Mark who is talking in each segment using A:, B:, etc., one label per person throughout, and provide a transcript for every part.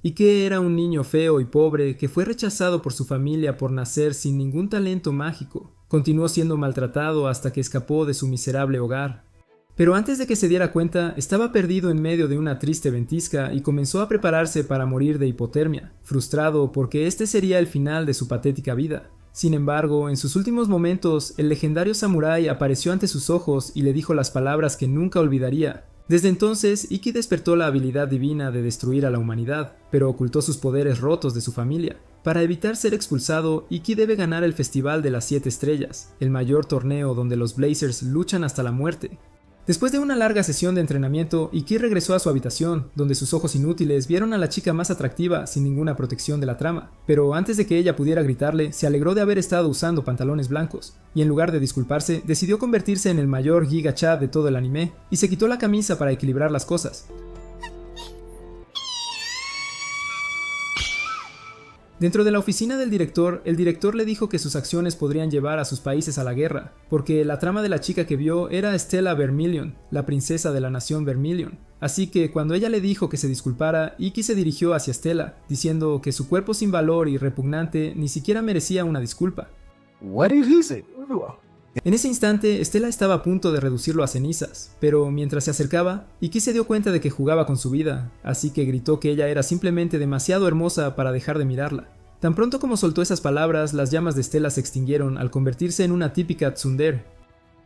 A: Ike era un niño feo y pobre que fue rechazado por su familia por nacer sin ningún talento mágico. Continuó siendo maltratado hasta que escapó de su miserable hogar. Pero antes de que se diera cuenta, estaba perdido en medio de una triste ventisca y comenzó a prepararse para morir de hipotermia, frustrado porque este sería el final de su patética vida. Sin embargo, en sus últimos momentos, el legendario samurái apareció ante sus ojos y le dijo las palabras que nunca olvidaría. Desde entonces, Ikki despertó la habilidad divina de destruir a la humanidad, pero ocultó sus poderes rotos de su familia. Para evitar ser expulsado, Ikki debe ganar el Festival de las 7 Estrellas, el mayor torneo donde los Blazers luchan hasta la muerte. Después de una larga sesión de entrenamiento, Ikki regresó a su habitación, donde sus ojos inútiles vieron a la chica más atractiva sin ninguna protección de la trama. Pero antes de que ella pudiera gritarle, se alegró de haber estado usando pantalones blancos, y en lugar de disculparse, decidió convertirse en el mayor Giga Chad de todo el anime, y se quitó la camisa para equilibrar las cosas. Dentro de la oficina del director, el director le dijo que sus acciones podrían llevar a sus países a la guerra, porque la trama de la chica que vio era Stella Vermilion, la princesa de la nación Vermilion. Así que cuando ella le dijo que se disculpara, Ikki se dirigió hacia Stella, diciendo que su cuerpo sin valor y repugnante ni siquiera merecía una disculpa.
B: What did he say?
A: En ese instante, Stella estaba a punto de reducirlo a cenizas, pero mientras se acercaba, Ikki se dio cuenta de que jugaba con su vida, así que gritó que ella era simplemente demasiado hermosa para dejar de mirarla. Tan pronto como soltó esas palabras, las llamas de Stella se extinguieron al convertirse en una típica tsundere.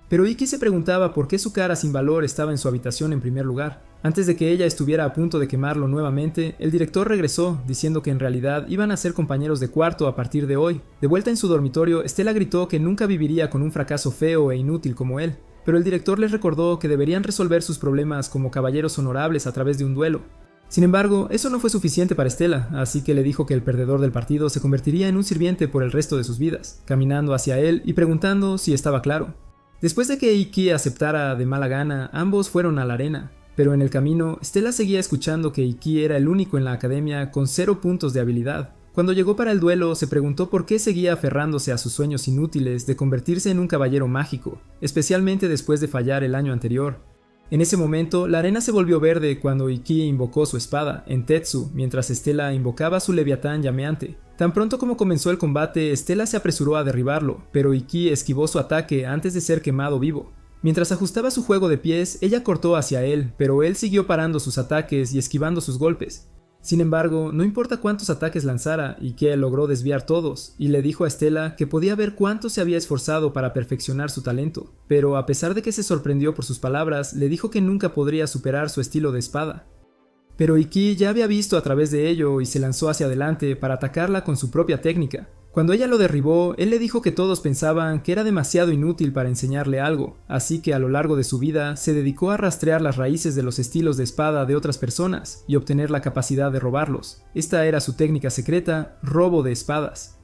A: Pero Ikki se preguntaba por qué su cara sin valor estaba en su habitación en primer lugar. Antes de que ella estuviera a punto de quemarlo nuevamente, el director regresó, diciendo que en realidad iban a ser compañeros de cuarto a partir de hoy. De vuelta en su dormitorio, Stella gritó que nunca viviría con un fracaso feo e inútil como él, pero el director les recordó que deberían resolver sus problemas como caballeros honorables a través de un duelo. Sin embargo, eso no fue suficiente para Stella, así que le dijo que el perdedor del partido se convertiría en un sirviente por el resto de sus vidas, caminando hacia él y preguntando si estaba claro. Después de que Ikki aceptara de mala gana, ambos fueron a la arena, pero en el camino, Stella seguía escuchando que Ikki era el único en la academia con 0 puntos de habilidad. Cuando llegó para el duelo, se preguntó por qué seguía aferrándose a sus sueños inútiles de convertirse en un caballero mágico, especialmente después de fallar el año anterior. En ese momento, la arena se volvió verde cuando Ikki invocó su espada, Entetsu, mientras Stella invocaba su leviatán llameante. Tan pronto como comenzó el combate, Stella se apresuró a derribarlo, pero Ikki esquivó su ataque antes de ser quemado vivo. Mientras ajustaba su juego de pies, ella cortó hacia él, pero él siguió parando sus ataques y esquivando sus golpes. Sin embargo, no importa cuántos ataques lanzara, Ikki logró desviar todos, y le dijo a Stella que podía ver cuánto se había esforzado para perfeccionar su talento, pero a pesar de que se sorprendió por sus palabras, le dijo que nunca podría superar su estilo de espada. Pero Ikki ya había visto a través de ello y se lanzó hacia adelante para atacarla con su propia técnica. Cuando ella lo derribó, él le dijo que todos pensaban que era demasiado inútil para enseñarle algo, así que a lo largo de su vida se dedicó a rastrear las raíces de los estilos de espada de otras personas y obtener la capacidad de robarlos. Esta era su técnica secreta, robo de espadas.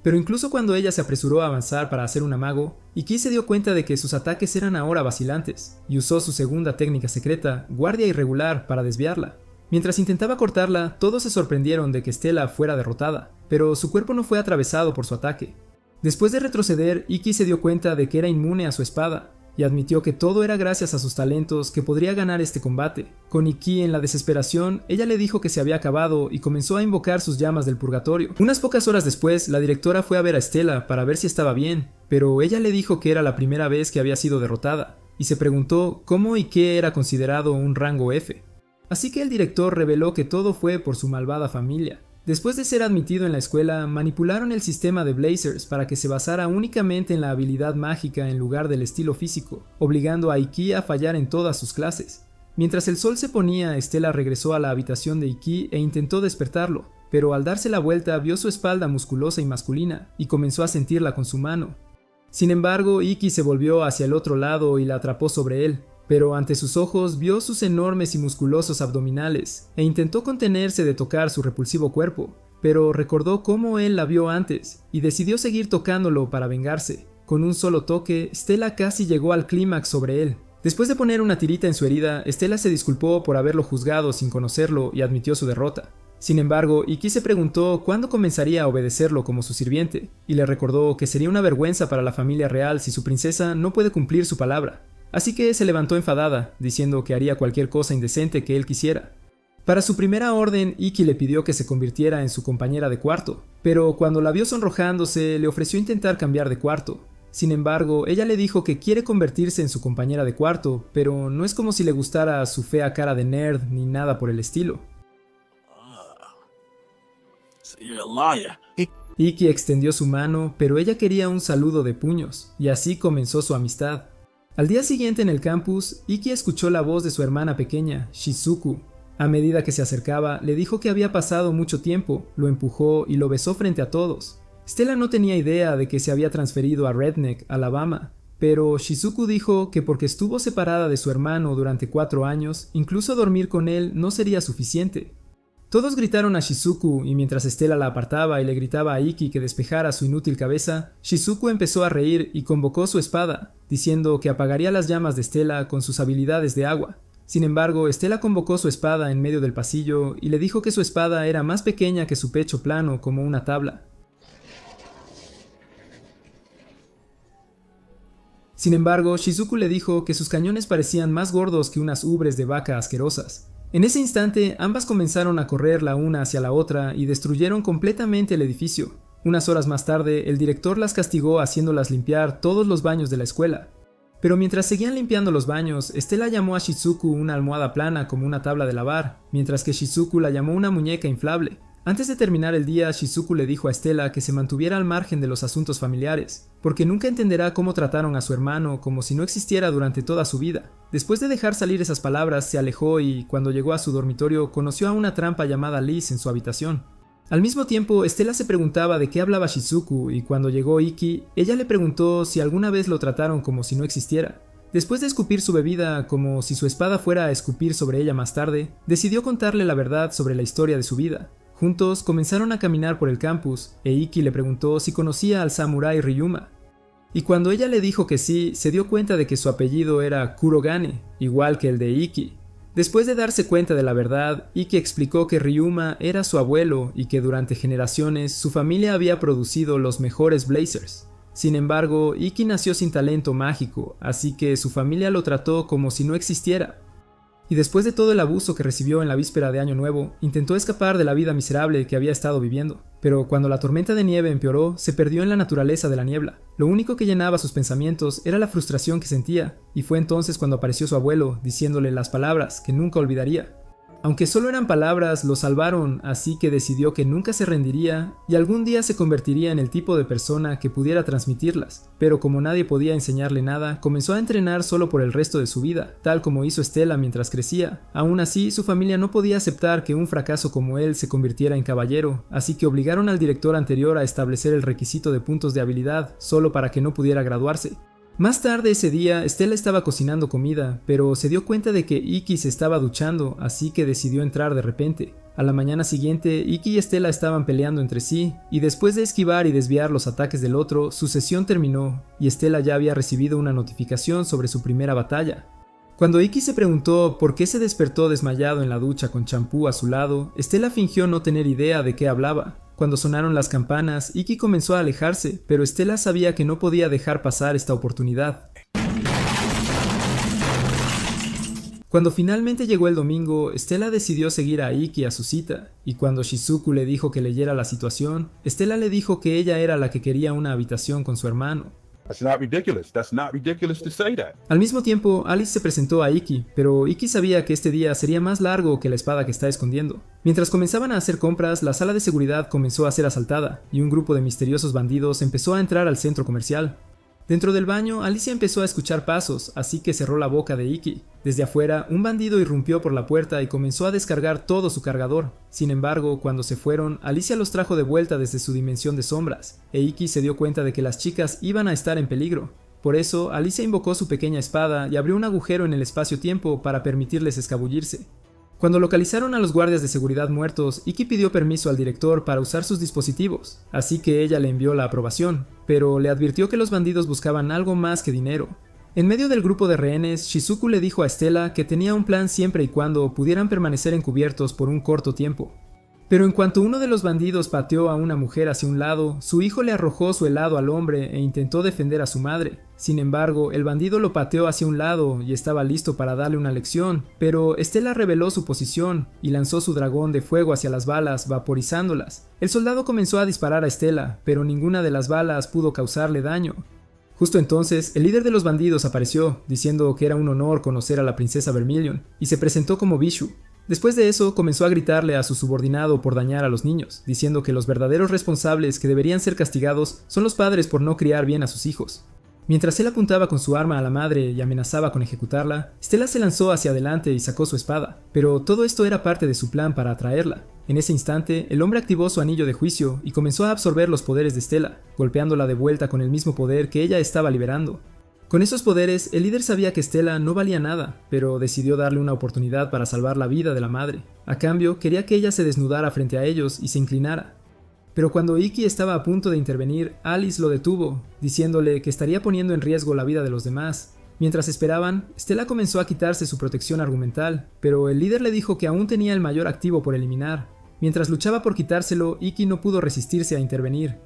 A: Pero incluso cuando ella se apresuró a avanzar para hacer un amago, Ikki se dio cuenta de que sus ataques eran ahora vacilantes, y usó su segunda técnica secreta, guardia irregular, para desviarla. Mientras intentaba cortarla, todos se sorprendieron de que Stella fuera derrotada, pero su cuerpo no fue atravesado por su ataque. Después de retroceder, Ikki se dio cuenta de que era inmune a su espada, y admitió que todo era gracias a sus talentos que podría ganar este combate. Con Ikki en la desesperación, ella le dijo que se había acabado y comenzó a invocar sus llamas del purgatorio. Unas pocas horas después, la directora fue a ver a Stella para ver si estaba bien, pero ella le dijo que era la primera vez que había sido derrotada, y se preguntó cómo y qué era considerado un rango F. Así que el director reveló que todo fue por su malvada familia. Después de ser admitido en la escuela, manipularon el sistema de Blazers para que se basara únicamente en la habilidad mágica en lugar del estilo físico, obligando a Ikki a fallar en todas sus clases. Mientras el sol se ponía, Stella regresó a la habitación de Ikki e intentó despertarlo, pero al darse la vuelta vio su espalda musculosa y masculina, y comenzó a sentirla con su mano. Sin embargo, Ikki se volvió hacia el otro lado y la atrapó sobre él, pero ante sus ojos vio sus enormes y musculosos abdominales, e intentó contenerse de tocar su repulsivo cuerpo, pero recordó cómo él la vio antes, y decidió seguir tocándolo para vengarse. Con un solo toque, Stella casi llegó al clímax sobre él. Después de poner una tirita en su herida, Stella se disculpó por haberlo juzgado sin conocerlo y admitió su derrota. Sin embargo, Ikki se preguntó cuándo comenzaría a obedecerlo como su sirviente, y le recordó que sería una vergüenza para la familia real si su princesa no puede cumplir su palabra. Así que se levantó enfadada, diciendo que haría cualquier cosa indecente que él quisiera. Para su primera orden, Iki le pidió que se convirtiera en su compañera de cuarto, pero cuando la vio sonrojándose, le ofreció intentar cambiar de cuarto. Sin embargo, ella le dijo que quiere convertirse en su compañera de cuarto, pero no es como si le gustara su fea cara de nerd ni nada por el estilo.
B: So you're a liar.
A: Iki extendió su mano, pero ella quería un saludo de puños, y así comenzó su amistad. Al día siguiente en el campus, Iki escuchó la voz de su hermana pequeña, Shizuku. A medida que se acercaba, le dijo que había pasado mucho tiempo, lo empujó y lo besó frente a todos. Stella no tenía idea de que se había transferido a Redneck, Alabama, pero Shizuku dijo que porque estuvo separada de su hermano durante 4 años, incluso dormir con él no sería suficiente. Todos gritaron a Shizuku y mientras Stella la apartaba y le gritaba a Iki que despejara su inútil cabeza, Shizuku empezó a reír y convocó su espada, diciendo que apagaría las llamas de Stella con sus habilidades de agua. Sin embargo, Stella convocó su espada en medio del pasillo y le dijo que su espada era más pequeña que su pecho plano como una tabla. Sin embargo, Shizuku le dijo que sus cañones parecían más gordos que unas ubres de vaca asquerosas. En ese instante, ambas comenzaron a correr la una hacia la otra y destruyeron completamente el edificio. Unas horas más tarde, el director las castigó haciéndolas limpiar todos los baños de la escuela. Pero mientras seguían limpiando los baños, Stella llamó a Shizuku una almohada plana como una tabla de lavar, mientras que Shizuku la llamó una muñeca inflable. Antes de terminar el día, Shizuku le dijo a Stella que se mantuviera al margen de los asuntos familiares, porque nunca entenderá cómo trataron a su hermano como si no existiera durante toda su vida. Después de dejar salir esas palabras, se alejó y, cuando llegó a su dormitorio, conoció a una trampa llamada Liz en su habitación. Al mismo tiempo, Stella se preguntaba de qué hablaba Shizuku y cuando llegó Iki, ella le preguntó si alguna vez lo trataron como si no existiera. Después de escupir su bebida como si su espada fuera a escupir sobre ella más tarde, decidió contarle la verdad sobre la historia de su vida. Juntos comenzaron a caminar por el campus e Iki le preguntó si conocía al samurái Ryuma. Y cuando ella le dijo que sí, se dio cuenta de que su apellido era Kurogane, igual que el de Iki. Después de darse cuenta de la verdad, Iki explicó que Ryuma era su abuelo y que durante generaciones su familia había producido los mejores blazers. Sin embargo, Iki nació sin talento mágico, así que su familia lo trató como si no existiera. Y después de todo el abuso que recibió en la víspera de Año Nuevo, intentó escapar de la vida miserable que había estado viviendo. Pero cuando la tormenta de nieve empeoró, se perdió en la naturaleza de la niebla. Lo único que llenaba sus pensamientos era la frustración que sentía, y fue entonces cuando apareció su abuelo, diciéndole las palabras que nunca olvidaría. Aunque solo eran palabras, lo salvaron, así que decidió que nunca se rendiría y algún día se convertiría en el tipo de persona que pudiera transmitirlas. Pero como nadie podía enseñarle nada, comenzó a entrenar solo por el resto de su vida, tal como hizo Stella mientras crecía. Aún así, su familia no podía aceptar que un fracaso como él se convirtiera en caballero, así que obligaron al director anterior a establecer el requisito de puntos de habilidad, solo para que no pudiera graduarse. Más tarde ese día, Stella estaba cocinando comida, pero se dio cuenta de que Iki se estaba duchando, así que decidió entrar de repente. A la mañana siguiente, Iki y Stella estaban peleando entre sí, y después de esquivar y desviar los ataques del otro, su sesión terminó, y Stella ya había recibido una notificación sobre su primera batalla. Cuando Iki se preguntó por qué se despertó desmayado en la ducha con champú a su lado, Stella fingió no tener idea de qué hablaba. Cuando sonaron las campanas, Iki comenzó a alejarse, pero Stella sabía que no podía dejar pasar esta oportunidad. Cuando finalmente llegó el domingo, Stella decidió seguir a Iki a su cita, y cuando Shizuku le dijo que leyera la situación, Stella le dijo que ella era la que quería una habitación con su hermano.
C: That's not ridiculous. That's not ridiculous to say that.
A: Al mismo tiempo, Alice se presentó a Iki, pero Iki sabía que este día sería más largo que la espada que está escondiendo. Mientras comenzaban a hacer compras, la sala de seguridad comenzó a ser asaltada, y un grupo de misteriosos bandidos empezó a entrar al centro comercial. Dentro del baño, Alicia empezó a escuchar pasos, así que cerró la boca de Iki. Desde afuera, un bandido irrumpió por la puerta y comenzó a descargar todo su cargador. Sin embargo, cuando se fueron, Alicia los trajo de vuelta desde su dimensión de sombras, e Iki se dio cuenta de que las chicas iban a estar en peligro. Por eso, Alicia invocó su pequeña espada y abrió un agujero en el espacio-tiempo para permitirles escabullirse. Cuando localizaron a los guardias de seguridad muertos, Iki pidió permiso al director para usar sus dispositivos, así que ella le envió la aprobación, pero le advirtió que los bandidos buscaban algo más que dinero. En medio del grupo de rehenes, Shizuku le dijo a Stella que tenía un plan siempre y cuando pudieran permanecer encubiertos por un corto tiempo. Pero en cuanto uno de los bandidos pateó a una mujer hacia un lado, su hijo le arrojó su helado al hombre e intentó defender a su madre. Sin embargo, el bandido lo pateó hacia un lado y estaba listo para darle una lección, pero Stella reveló su posición y lanzó su dragón de fuego hacia las balas, vaporizándolas. El soldado comenzó a disparar a Stella, pero ninguna de las balas pudo causarle daño. Justo entonces, el líder de los bandidos apareció, diciendo que era un honor conocer a la princesa Vermilion, y se presentó como Vishu. Después de eso, comenzó a gritarle a su subordinado por dañar a los niños, diciendo que los verdaderos responsables que deberían ser castigados son los padres por no criar bien a sus hijos. Mientras él apuntaba con su arma a la madre y amenazaba con ejecutarla, Stella se lanzó hacia adelante y sacó su espada, pero todo esto era parte de su plan para atraerla. En ese instante, el hombre activó su anillo de juicio y comenzó a absorber los poderes de Stella, golpeándola de vuelta con el mismo poder que ella estaba liberando. Con esos poderes, el líder sabía que Stella no valía nada, pero decidió darle una oportunidad para salvar la vida de la madre. A cambio, quería que ella se desnudara frente a ellos y se inclinara. Pero cuando Ikki estaba a punto de intervenir, Alice lo detuvo, diciéndole que estaría poniendo en riesgo la vida de los demás. Mientras esperaban, Stella comenzó a quitarse su protección argumental, pero el líder le dijo que aún tenía el mayor activo por eliminar. Mientras luchaba por quitárselo, Ikki no pudo resistirse a intervenir.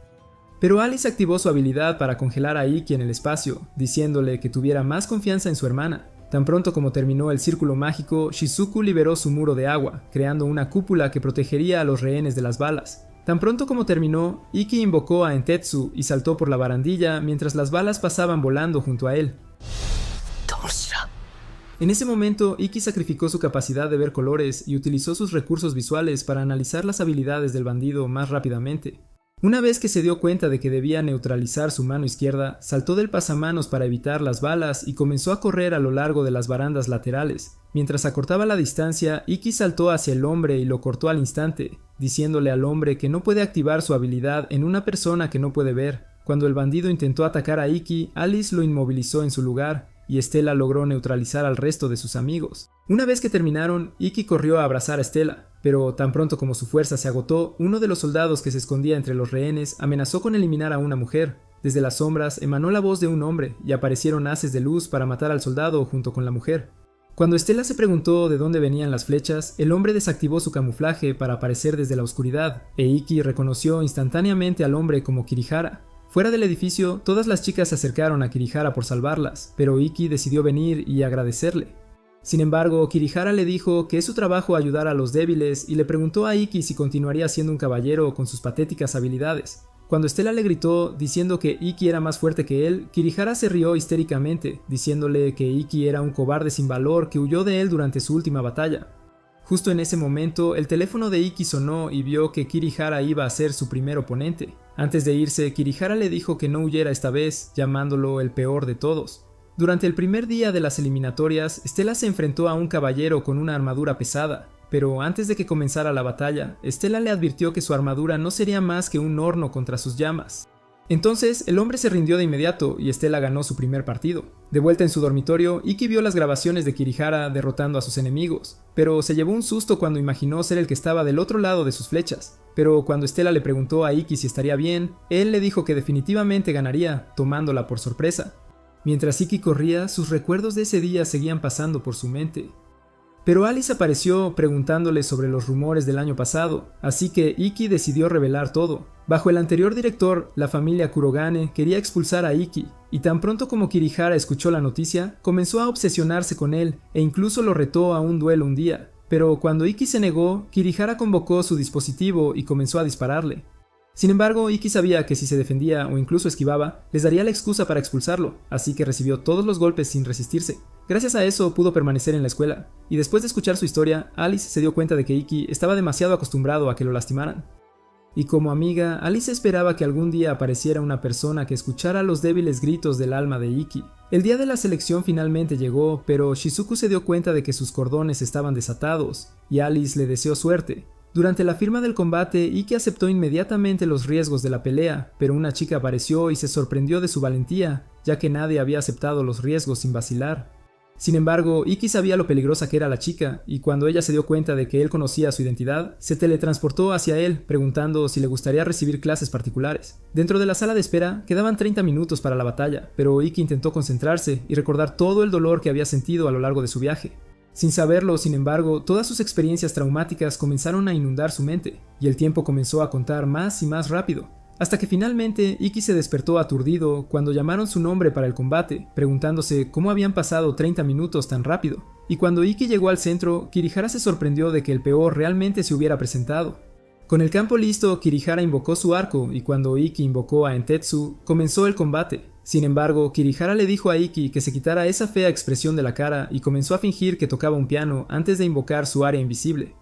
A: Pero Alice activó su habilidad para congelar a Ikki en el espacio, diciéndole que tuviera más confianza en su hermana. Tan pronto como terminó el círculo mágico, Shizuku liberó su muro de agua, creando una cúpula que protegería a los rehenes de las balas. Tan pronto como terminó, Ikki invocó a Entetsu y saltó por la barandilla mientras las balas pasaban volando junto a él. En ese momento, Ikki sacrificó su capacidad de ver colores y utilizó sus recursos visuales para analizar las habilidades del bandido más rápidamente. Una vez que se dio cuenta de que debía neutralizar su mano izquierda, saltó del pasamanos para evitar las balas y comenzó a correr a lo largo de las barandas laterales. Mientras acortaba la distancia, Ikki saltó hacia el hombre y lo cortó al instante, diciéndole al hombre que no puede activar su habilidad en una persona que no puede ver. Cuando el bandido intentó atacar a Ikki, Alice lo inmovilizó en su lugar, y Stella logró neutralizar al resto de sus amigos. Una vez que terminaron, Ikki corrió a abrazar a Stella, pero tan pronto como su fuerza se agotó, uno de los soldados que se escondía entre los rehenes amenazó con eliminar a una mujer. Desde las sombras emanó la voz de un hombre y aparecieron haces de luz para matar al soldado junto con la mujer. Cuando Stella se preguntó de dónde venían las flechas, el hombre desactivó su camuflaje para aparecer desde la oscuridad, e Ikki reconoció instantáneamente al hombre como Kirihara. Fuera del edificio, todas las chicas se acercaron a Kirihara por salvarlas, pero Ikki decidió venir y agradecerle. Sin embargo, Kirihara le dijo que es su trabajo ayudar a los débiles y le preguntó a Ikki si continuaría siendo un caballero con sus patéticas habilidades. Cuando Stella le gritó diciendo que Ikki era más fuerte que él, Kirihara se rió histéricamente, diciéndole que Ikki era un cobarde sin valor que huyó de él durante su última batalla. Justo en ese momento, el teléfono de Ikki sonó y vio que Kirihara iba a ser su primer oponente. Antes de irse, Kirihara le dijo que no huyera esta vez, llamándolo el peor de todos. Durante el primer día de las eliminatorias, Stella se enfrentó a un caballero con una armadura pesada, pero antes de que comenzara la batalla, Stella le advirtió que su armadura no sería más que un horno contra sus llamas. Entonces, el hombre se rindió de inmediato y Stella ganó su primer partido. De vuelta en su dormitorio, Ikki vio las grabaciones de Kirihara derrotando a sus enemigos, pero se llevó un susto cuando imaginó ser el que estaba del otro lado de sus flechas. Pero cuando Stella le preguntó a Ikki si estaría bien, él le dijo que definitivamente ganaría, tomándola por sorpresa. Mientras Ikki corría, sus recuerdos de ese día seguían pasando por su mente. Pero Alice apareció preguntándole sobre los rumores del año pasado, así que Ikki decidió revelar todo. Bajo el anterior director, la familia Kurogane quería expulsar a Ikki, y tan pronto como Kirihara escuchó la noticia, comenzó a obsesionarse con él e incluso lo retó a un duelo un día. Pero cuando Ikki se negó, Kirihara convocó su dispositivo y comenzó a dispararle. Sin embargo, Ikki sabía que si se defendía o incluso esquivaba, les daría la excusa para expulsarlo, así que recibió todos los golpes sin resistirse. Gracias a eso pudo permanecer en la escuela, y después de escuchar su historia, Alice se dio cuenta de que Ikki estaba demasiado acostumbrado a que lo lastimaran. Y como amiga, Alice esperaba que algún día apareciera una persona que escuchara los débiles gritos del alma de Ikki. El día de la selección finalmente llegó, pero Shizuku se dio cuenta de que sus cordones estaban desatados, y Alice le deseó suerte. Durante la firma del combate, Ikki aceptó inmediatamente los riesgos de la pelea, pero una chica apareció y se sorprendió de su valentía, ya que nadie había aceptado los riesgos sin vacilar. Sin embargo, Ikki sabía lo peligrosa que era la chica, y cuando ella se dio cuenta de que él conocía su identidad, se teletransportó hacia él, preguntando si le gustaría recibir clases particulares. Dentro de la sala de espera, quedaban 30 minutos para la batalla, pero Ikki intentó concentrarse y recordar todo el dolor que había sentido a lo largo de su viaje. Sin saberlo, sin embargo, todas sus experiencias traumáticas comenzaron a inundar su mente, y el tiempo comenzó a contar más y más rápido, hasta que finalmente Ikki se despertó aturdido cuando llamaron su nombre para el combate, preguntándose cómo habían pasado 30 minutos tan rápido. Y cuando Ikki llegó al centro, Kirihara se sorprendió de que el peor realmente se hubiera presentado. Con el campo listo, Kirihara invocó su arco, y cuando Ikki invocó a Entetsu, comenzó el combate. Sin embargo, Kirihara le dijo a Ikki que se quitara esa fea expresión de la cara y comenzó a fingir que tocaba un piano antes de invocar su área invisible.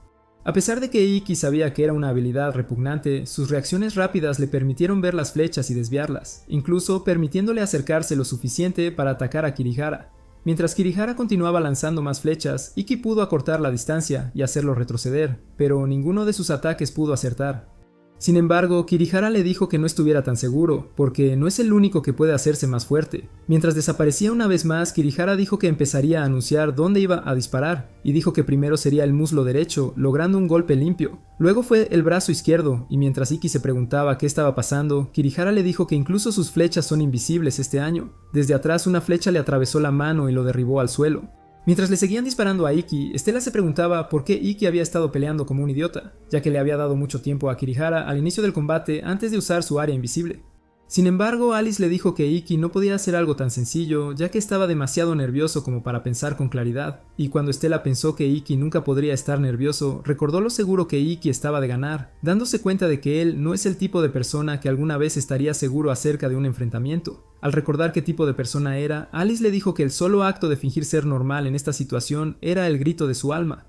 A: A pesar de que Ikki sabía que era una habilidad repugnante, sus reacciones rápidas le permitieron ver las flechas y desviarlas, incluso permitiéndole acercarse lo suficiente para atacar a Kirihara. Mientras Kirihara continuaba lanzando más flechas, Ikki pudo acortar la distancia y hacerlo retroceder, pero ninguno de sus ataques pudo acertar. Sin embargo, Kirihara le dijo que no estuviera tan seguro, porque no es el único que puede hacerse más fuerte. Mientras desaparecía una vez más, Kirihara dijo que empezaría a anunciar dónde iba a disparar, y dijo que primero sería el muslo derecho, logrando un golpe limpio. Luego fue el brazo izquierdo, y mientras Ikki se preguntaba qué estaba pasando, Kirihara le dijo que incluso sus flechas son invisibles este año. Desde atrás una flecha le atravesó la mano y lo derribó al suelo. Mientras le seguían disparando a Ikki, Stella se preguntaba por qué Ikki había estado peleando como un idiota, ya que le había dado mucho tiempo a Kirihara al inicio del combate antes de usar su área invisible. Sin embargo, Alice le dijo que Ikki no podía hacer algo tan sencillo, ya que estaba demasiado nervioso como para pensar con claridad, y cuando Stella pensó que Ikki nunca podría estar nervioso, recordó lo seguro que Ikki estaba de ganar, dándose cuenta de que él no es el tipo de persona que alguna vez estaría seguro acerca de un enfrentamiento. Al recordar qué tipo de persona era, Alice le dijo que el solo acto de fingir ser normal en esta situación era el grito de su alma.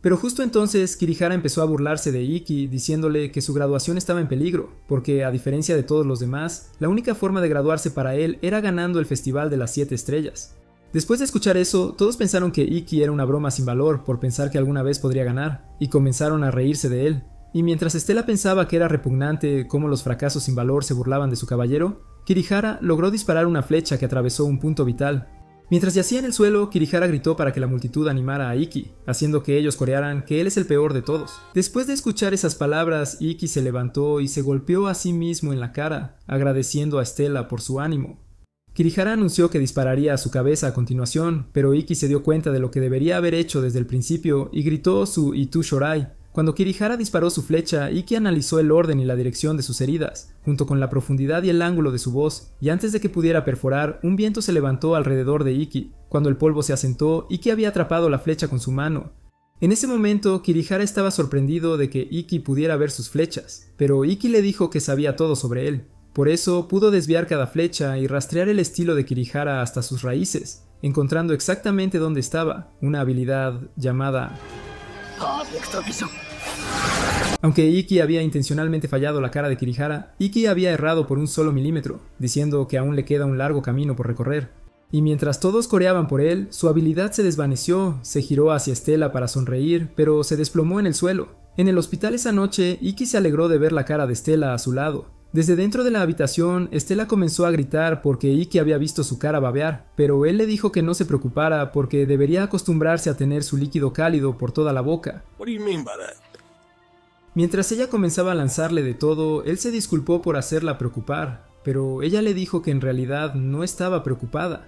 A: Pero justo entonces Kirihara empezó a burlarse de Ikki, diciéndole que su graduación estaba en peligro, porque a diferencia de todos los demás, la única forma de graduarse para él era ganando el Festival de las 7 Estrellas. Después de escuchar eso, todos pensaron que Ikki era una broma sin valor por pensar que alguna vez podría ganar, y comenzaron a reírse de él. Y mientras Stella pensaba que era repugnante cómo los fracasos sin valor se burlaban de su caballero, Kirihara logró disparar una flecha que atravesó un punto vital. Mientras yacía en el suelo, Kirihara gritó para que la multitud animara a Ikki, haciendo que ellos corearan que él es el peor de todos. Después de escuchar esas palabras, Ikki se levantó y se golpeó a sí mismo en la cara, agradeciendo a Stella por su ánimo. Kirihara anunció que dispararía a su cabeza a continuación, pero Ikki se dio cuenta de lo que debería haber hecho desde el principio y gritó su Itu Shorai. Cuando Kirihara disparó su flecha, Ikki analizó el orden y la dirección de sus heridas, junto con la profundidad y el ángulo de su voz, y antes de que pudiera perforar, un viento se levantó alrededor de Ikki. Cuando el polvo se asentó, Ikki había atrapado la flecha con su mano. En ese momento, Kirihara estaba sorprendido de que Ikki pudiera ver sus flechas, pero Ikki le dijo que sabía todo sobre él. Por eso pudo desviar cada flecha y rastrear el estilo de Kirihara hasta sus raíces, encontrando exactamente dónde estaba, una habilidad llamada... Aunque Ikki había intencionalmente fallado la cara de Kirihara, Ikki había errado por un solo milímetro, diciendo que aún le queda un largo camino por recorrer. Y mientras todos coreaban por él, su habilidad se desvaneció, se giró hacia Stella para sonreír, pero se desplomó en el suelo. En el hospital esa noche, Ikki se alegró de ver la cara de Stella a su lado. Desde dentro de la habitación, Stella comenzó a gritar porque Ikki había visto su cara babear, pero él le dijo que no se preocupara porque debería acostumbrarse a tener su líquido cálido por toda la boca.
B: What do you mean by that?
A: Mientras ella comenzaba a lanzarle de todo, él se disculpó por hacerla preocupar, pero ella le dijo que en realidad no estaba preocupada.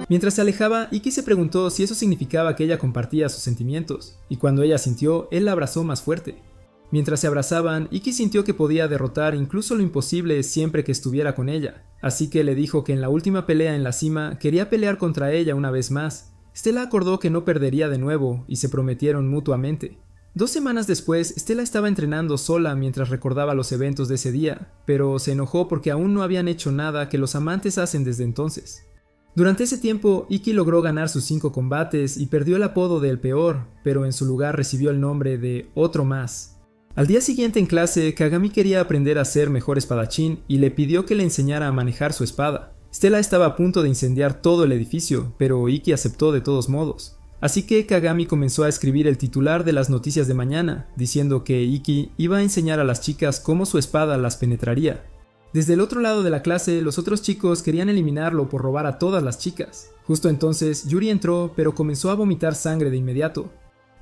A: Mientras se alejaba, Ikki se preguntó si eso significaba que ella compartía sus sentimientos, y cuando ella sintió, él la abrazó más fuerte. Mientras se abrazaban, Ikki sintió que podía derrotar incluso lo imposible siempre que estuviera con ella, así que le dijo que en la última pelea en la cima quería pelear contra ella una vez más. Stella acordó que no perdería de nuevo y se prometieron mutuamente. 2 semanas después, Stella estaba entrenando sola mientras recordaba los eventos de ese día, pero se enojó porque aún no habían hecho nada que los amantes hacen desde entonces. Durante ese tiempo, Ikki logró ganar sus 5 combates y perdió el apodo de El Peor, pero en su lugar recibió el nombre de Otro Más. Al día siguiente en clase, Kagami quería aprender a ser mejor espadachín y le pidió que le enseñara a manejar su espada. Stella estaba a punto de incendiar todo el edificio, pero Ikki aceptó de todos modos. Así que Kagami comenzó a escribir el titular de las noticias de mañana, diciendo que Ikki iba a enseñar a las chicas cómo su espada las penetraría. Desde el otro lado de la clase, los otros chicos querían eliminarlo por robar a todas las chicas. Justo entonces, Yuri entró, pero comenzó a vomitar sangre de inmediato.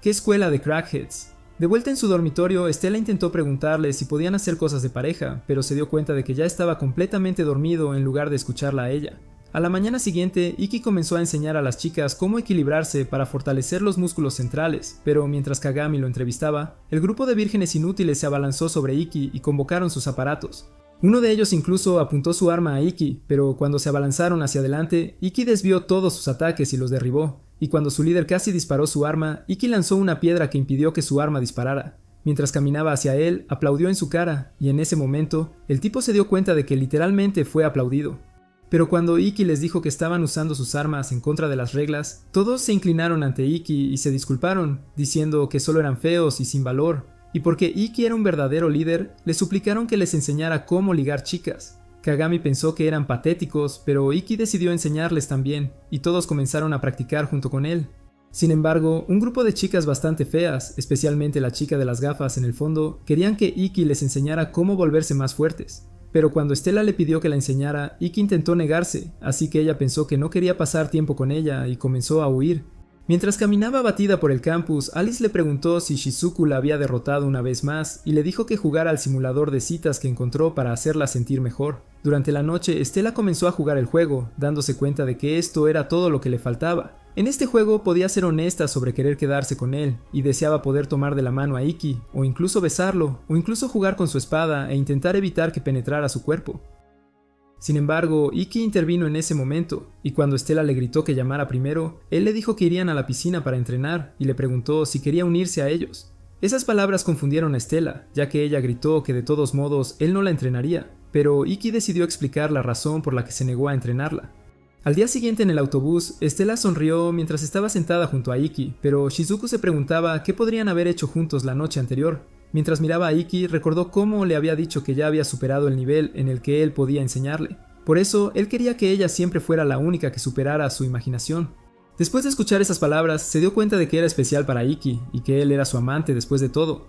A: ¿Qué escuela de crackheads? De vuelta en su dormitorio, Stella intentó preguntarle si podían hacer cosas de pareja, pero se dio cuenta de que ya estaba completamente dormido en lugar de escucharla a ella. A la mañana siguiente, Ikki comenzó a enseñar a las chicas cómo equilibrarse para fortalecer los músculos centrales, pero mientras Kagami lo entrevistaba, el grupo de vírgenes inútiles se abalanzó sobre Ikki y convocaron sus aparatos. Uno de ellos incluso apuntó su arma a Ikki, pero cuando se abalanzaron hacia adelante, Ikki desvió todos sus ataques y los derribó, y cuando su líder casi disparó su arma, Ikki lanzó una piedra que impidió que su arma disparara. Mientras caminaba hacia él, aplaudió en su cara, y en ese momento, el tipo se dio cuenta de que literalmente fue aplaudido. Pero cuando Ikki les dijo que estaban usando sus armas en contra de las reglas, todos se inclinaron ante Ikki y se disculparon, diciendo que solo eran feos y sin valor, y porque Ikki era un verdadero líder, le suplicaron que les enseñara cómo ligar chicas. Kagami pensó que eran patéticos, pero Ikki decidió enseñarles también, y todos comenzaron a practicar junto con él. Sin embargo, un grupo de chicas bastante feas, especialmente la chica de las gafas en el fondo, querían que Ikki les enseñara cómo volverse más fuertes. Pero cuando Stella le pidió que la enseñara, Ikki intentó negarse, así que ella pensó que no quería pasar tiempo con ella y comenzó a huir. Mientras caminaba abatida por el campus, Alice le preguntó si Shizuku la había derrotado una vez más y le dijo que jugara al simulador de citas que encontró para hacerla sentir mejor. Durante la noche, Stella comenzó a jugar el juego, dándose cuenta de que esto era todo lo que le faltaba. En este juego podía ser honesta sobre querer quedarse con él, y deseaba poder tomar de la mano a Ikki, o incluso besarlo, o incluso jugar con su espada e intentar evitar que penetrara su cuerpo. Sin embargo, Ikki intervino en ese momento, y cuando Stella le gritó que llamara primero, él le dijo que irían a la piscina para entrenar, y le preguntó si quería unirse a ellos. Esas palabras confundieron a Stella, ya que ella gritó que de todos modos él no la entrenaría, pero Ikki decidió explicar la razón por la que se negó a entrenarla. Al día siguiente en el autobús, Stella sonrió mientras estaba sentada junto a Ikki, pero Shizuku se preguntaba qué podrían haber hecho juntos la noche anterior. Mientras miraba a Ikki, recordó cómo le había dicho que ya había superado el nivel en el que él podía enseñarle. Por eso, él quería que ella siempre fuera la única que superara su imaginación. Después de escuchar esas palabras, se dio cuenta de que era especial para Ikki y que él era su amante después de todo.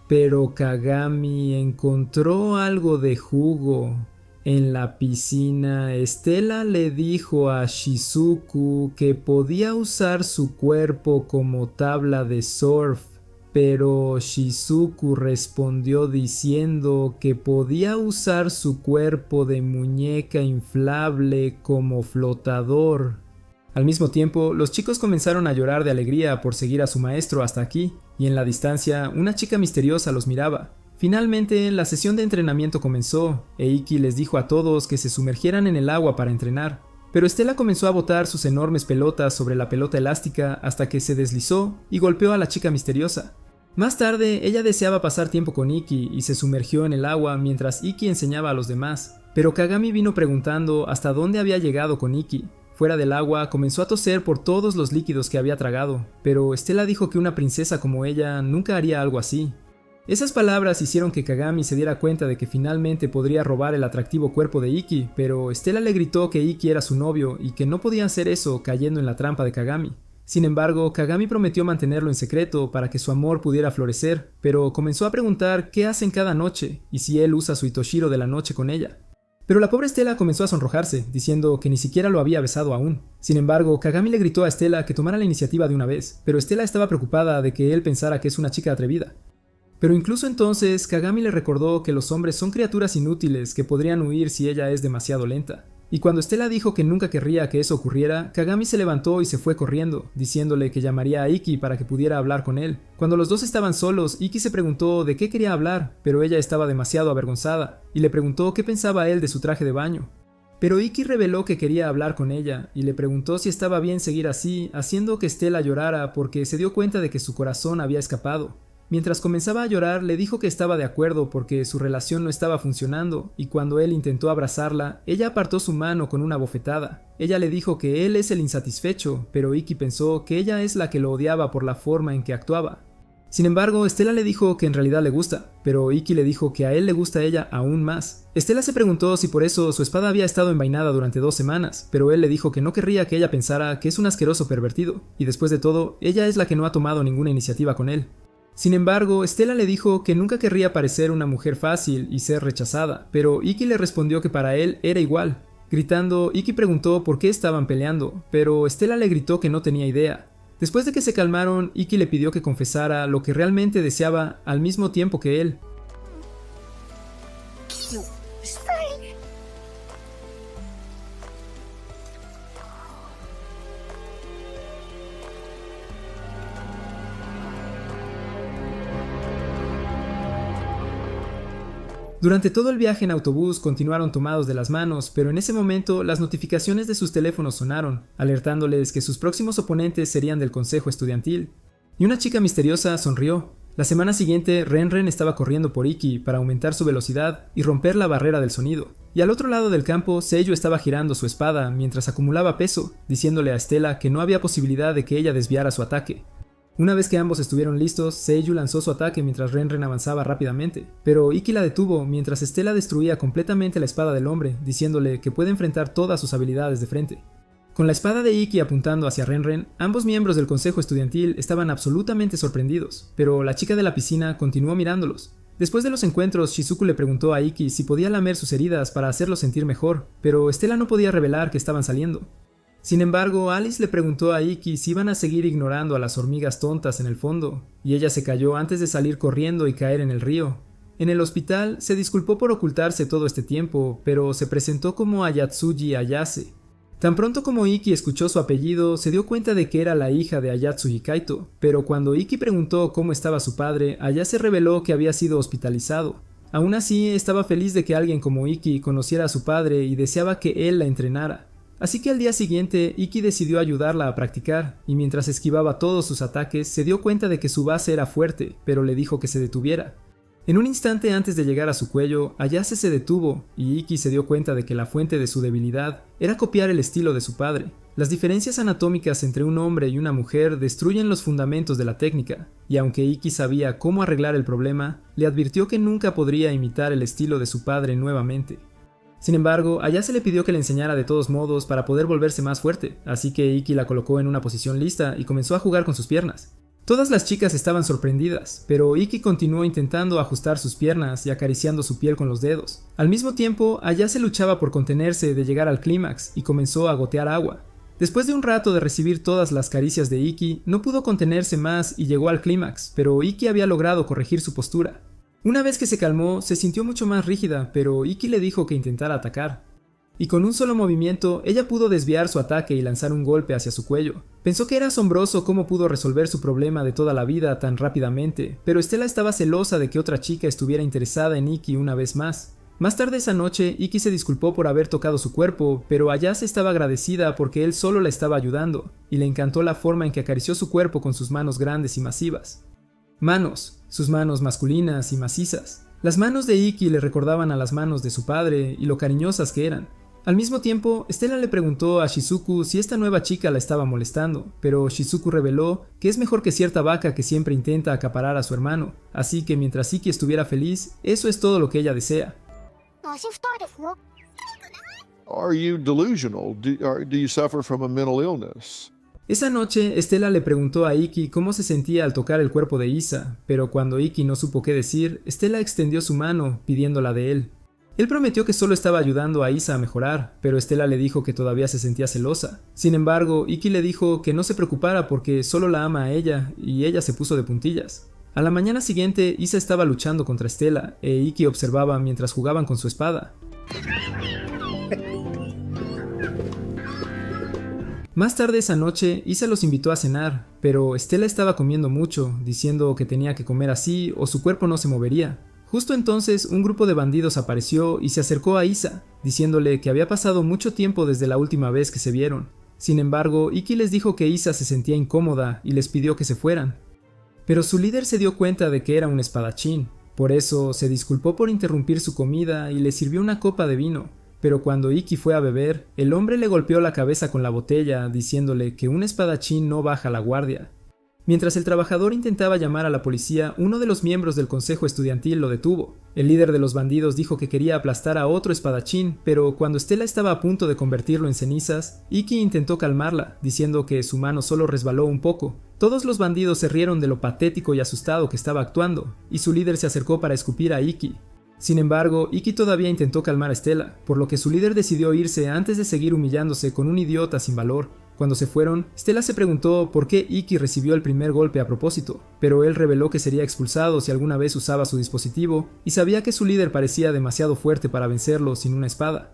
A: Pero Kagami encontró algo de jugo. En la piscina, Stella le dijo a Shizuku que podía usar su cuerpo como tabla de surf, pero Shizuku respondió diciendo que podía usar su cuerpo de muñeca inflable como flotador. Al mismo tiempo, los chicos comenzaron a llorar de alegría por seguir a su maestro hasta aquí, y en la distancia, una chica misteriosa los miraba. Finalmente, la sesión de entrenamiento comenzó, e Ikki les dijo a todos que se sumergieran en el agua para entrenar. Pero Stella comenzó a botar sus enormes pelotas sobre la pelota elástica hasta que se deslizó y golpeó a la chica misteriosa. Más tarde, ella deseaba pasar tiempo con Ikki y se sumergió en el agua mientras Ikki enseñaba a los demás. Pero Kagami vino preguntando hasta dónde había llegado con Ikki. Fuera del agua, comenzó a toser por todos los líquidos que había tragado, pero Stella dijo que una princesa como ella nunca haría algo así. Esas palabras hicieron que Kagami se diera cuenta de que finalmente podría robar el atractivo cuerpo de Ikki, pero Stella le gritó que Ikki era su novio y que no podía hacer eso cayendo en la trampa de Kagami. Sin embargo, Kagami prometió mantenerlo en secreto para que su amor pudiera florecer, pero comenzó a preguntar qué hacen cada noche y si él usa su Itoshiro de la noche con ella. Pero la pobre Stella comenzó a sonrojarse, diciendo que ni siquiera lo había besado aún. Sin embargo, Kagami le gritó a Stella que tomara la iniciativa de una vez, pero Stella estaba preocupada de que él pensara que es una chica atrevida. Pero incluso entonces, Kagami le recordó que los hombres son criaturas inútiles que podrían huir si ella es demasiado lenta. Y cuando Stella dijo que nunca querría que eso ocurriera, Kagami se levantó y se fue corriendo, diciéndole que llamaría a Ikki para que pudiera hablar con él. Cuando los dos estaban solos, Ikki se preguntó de qué quería hablar, pero ella estaba demasiado avergonzada, y le preguntó qué pensaba él de su traje de baño. Pero Ikki reveló que quería hablar con ella, y le preguntó si estaba bien seguir así, haciendo que Stella llorara porque se dio cuenta de que su corazón había escapado. Mientras comenzaba a llorar, le dijo que estaba de acuerdo porque su relación no estaba funcionando, y cuando él intentó abrazarla, ella apartó su mano con una bofetada. Ella le dijo que él es el insatisfecho, pero Ikki pensó que ella es la que lo odiaba por la forma en que actuaba. Sin embargo, Stella le dijo que en realidad le gusta, pero Ikki le dijo que a él le gusta ella aún más. Stella se preguntó si por eso su espada había estado envainada durante 2 semanas, pero él le dijo que no querría que ella pensara que es un asqueroso pervertido, y después de todo, ella es la que no ha tomado ninguna iniciativa con él. Sin embargo, Stella le dijo que nunca querría parecer una mujer fácil y ser rechazada, pero Ikki le respondió que para él era igual. Gritando, Ikki preguntó por qué estaban peleando, pero Stella le gritó que no tenía idea. Después de que se calmaron, Iki le pidió que confesara lo que realmente deseaba al mismo tiempo que él. Durante todo el viaje en autobús continuaron tomados de las manos, pero en ese momento las notificaciones de sus teléfonos sonaron, alertándoles que sus próximos oponentes serían del consejo estudiantil. Y una chica misteriosa sonrió. La semana siguiente, Renren estaba corriendo por Iki para aumentar su velocidad y romper la barrera del sonido. Y al otro lado del campo, Seiyu estaba girando su espada mientras acumulaba peso, diciéndole a Stella que no había posibilidad de que ella desviara su ataque. Una vez que ambos estuvieron listos, Seiyu lanzó su ataque mientras Renren avanzaba rápidamente, pero Iki la detuvo mientras Stella destruía completamente la espada del hombre, diciéndole que puede enfrentar todas sus habilidades de frente. Con la espada de Iki apuntando hacia Renren, ambos miembros del consejo estudiantil estaban absolutamente sorprendidos, pero la chica de la piscina continuó mirándolos. Después de los encuentros, Shizuku le preguntó a Iki si podía lamer sus heridas para hacerlo sentir mejor, pero Stella no podía revelar que estaban saliendo. Sin embargo, Alice le preguntó a Iki si iban a seguir ignorando a las hormigas tontas en el fondo, y ella se cayó antes de salir corriendo y caer en el río. En el hospital, se disculpó por ocultarse todo este tiempo, pero se presentó como Ayatsuji Ayase. Tan pronto como Iki escuchó su apellido, se dio cuenta de que era la hija de Ayatsuji Kaito, pero cuando Iki preguntó cómo estaba su padre, Ayase reveló que había sido hospitalizado. Aún así, estaba feliz de que alguien como Iki conociera a su padre y deseaba que él la entrenara. Así que al día siguiente, Iki decidió ayudarla a practicar, y mientras esquivaba todos sus ataques, se dio cuenta de que su base era fuerte, pero le dijo que se detuviera. En un instante antes de llegar a su cuello, Ayase se detuvo, y Iki se dio cuenta de que la fuente de su debilidad era copiar el estilo de su padre. Las diferencias anatómicas entre un hombre y una mujer destruyen los fundamentos de la técnica, y aunque Iki sabía cómo arreglar el problema, le advirtió que nunca podría imitar el estilo de su padre nuevamente. Sin embargo, Ayase le pidió que le enseñara de todos modos para poder volverse más fuerte, así que Iki la colocó en una posición lista y comenzó a jugar con sus piernas. Todas las chicas estaban sorprendidas, pero Iki continuó intentando ajustar sus piernas y acariciando su piel con los dedos. Al mismo tiempo, Ayase luchaba por contenerse de llegar al clímax y comenzó a gotear agua. Después de un rato de recibir todas las caricias de Iki, no pudo contenerse más y llegó al clímax, pero Iki había logrado corregir su postura. Una vez que se calmó, se sintió mucho más rígida, pero Iki le dijo que intentara atacar. Y con un solo movimiento, ella pudo desviar su ataque y lanzar un golpe hacia su cuello. Pensó que era asombroso cómo pudo resolver su problema de toda la vida tan rápidamente, pero Stella estaba celosa de que otra chica estuviera interesada en Iki una vez más. Más tarde esa noche, Iki se disculpó por haber tocado su cuerpo, pero Ayase estaba agradecida porque él solo la estaba ayudando, y le encantó la forma en que acarició su cuerpo con sus manos grandes y masivas. Manos, sus manos masculinas y macizas. Las manos de Iki le recordaban a las manos de su padre y lo cariñosas que eran. Al mismo tiempo, Stella le preguntó a Shizuku si esta nueva chica la estaba molestando, pero Shizuku reveló que es mejor que cierta vaca que siempre intenta acaparar a su hermano, así que mientras Iki estuviera feliz, eso es todo lo que ella desea.
D: Are you delusional? Do you suffer from a mental illness?
A: Esa noche, Stella le preguntó a Iki cómo se sentía al tocar el cuerpo de Isa, pero cuando Iki no supo qué decir, Stella extendió su mano, pidiéndola de él. Él prometió que solo estaba ayudando a Isa a mejorar, pero Stella le dijo que todavía se sentía celosa. Sin embargo, Iki le dijo que no se preocupara porque solo la ama a ella, y ella se puso de puntillas. A la mañana siguiente, Isa estaba luchando contra Stella, e Iki observaba mientras jugaban con su espada. Más tarde esa noche, Isa los invitó a cenar, pero Stella estaba comiendo mucho, diciendo que tenía que comer así o su cuerpo no se movería. Justo entonces, un grupo de bandidos apareció y se acercó a Isa, diciéndole que había pasado mucho tiempo desde la última vez que se vieron. Sin embargo, Iki les dijo que Isa se sentía incómoda y les pidió que se fueran. Pero su líder se dio cuenta de que era un espadachín, por eso se disculpó por interrumpir su comida y le sirvió una copa de vino. Pero cuando Iki fue a beber, el hombre le golpeó la cabeza con la botella, diciéndole que un espadachín no baja la guardia. Mientras el trabajador intentaba llamar a la policía, uno de los miembros del consejo estudiantil lo detuvo. El líder de los bandidos dijo que quería aplastar a otro espadachín, pero cuando Stella estaba a punto de convertirlo en cenizas, Iki intentó calmarla, diciendo que su mano solo resbaló un poco. Todos los bandidos se rieron de lo patético y asustado que estaba actuando, y su líder se acercó para escupir a Iki. Sin embargo, Iki todavía intentó calmar a Stella, por lo que su líder decidió irse antes de seguir humillándose con un idiota sin valor. Cuando se fueron, Stella se preguntó por qué Ikki recibió el primer golpe a propósito, pero él reveló que sería expulsado si alguna vez usaba su dispositivo y sabía que su líder parecía demasiado fuerte para vencerlo sin una espada.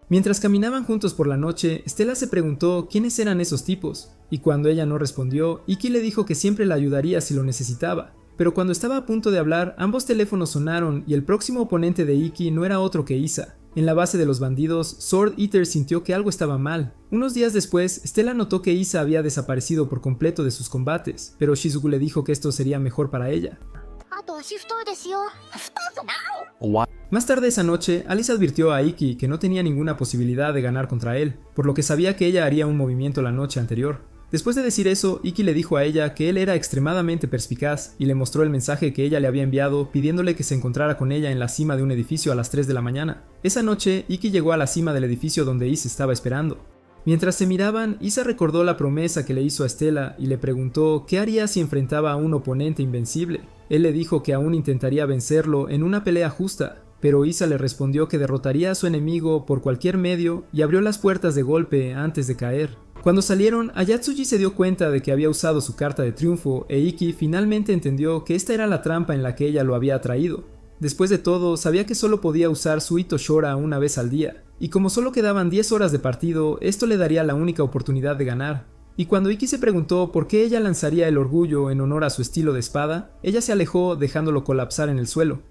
A: Mientras caminaban juntos por la noche, Stella se preguntó quiénes eran esos tipos, y cuando ella no respondió, Ikki le dijo que siempre la ayudaría si lo necesitaba. Pero cuando estaba a punto de hablar, ambos teléfonos sonaron y el próximo oponente de Ikki no era otro que Isa. En la base de los bandidos, Sword Eater sintió que algo estaba mal. Unos días después, Stella notó que Isa había desaparecido por completo de sus combates, pero Shizuku le dijo que esto sería mejor para ella. Más tarde esa noche, Alice advirtió a Ikki que no tenía ninguna posibilidad de ganar contra él, por lo que sabía que ella haría un movimiento la noche anterior. Después de decir eso, Ikki le dijo a ella que él era extremadamente perspicaz y le mostró el mensaje que ella le había enviado pidiéndole que se encontrara con ella en la cima de un edificio a las 3 de la mañana. Esa noche, Ikki llegó a la cima del edificio donde Isa estaba esperando. Mientras se miraban, Isa recordó la promesa que le hizo a Stella y le preguntó qué haría si enfrentaba a un oponente invencible. Él le dijo que aún intentaría vencerlo en una pelea justa, pero Isa le respondió que derrotaría a su enemigo por cualquier medio y abrió las puertas de golpe antes de caer. Cuando salieron, Ayatsuji se dio cuenta de que había usado su carta de triunfo e Ikki finalmente entendió que esta era la trampa en la que ella lo había atraído. Después de todo, sabía que solo podía usar su Ito Shora una vez al día, y como solo quedaban 10 horas de partido, esto le daría la única oportunidad de ganar. Y cuando Ikki se preguntó por qué ella lanzaría el orgullo en honor a su estilo de espada, ella se alejó dejándolo colapsar en el suelo.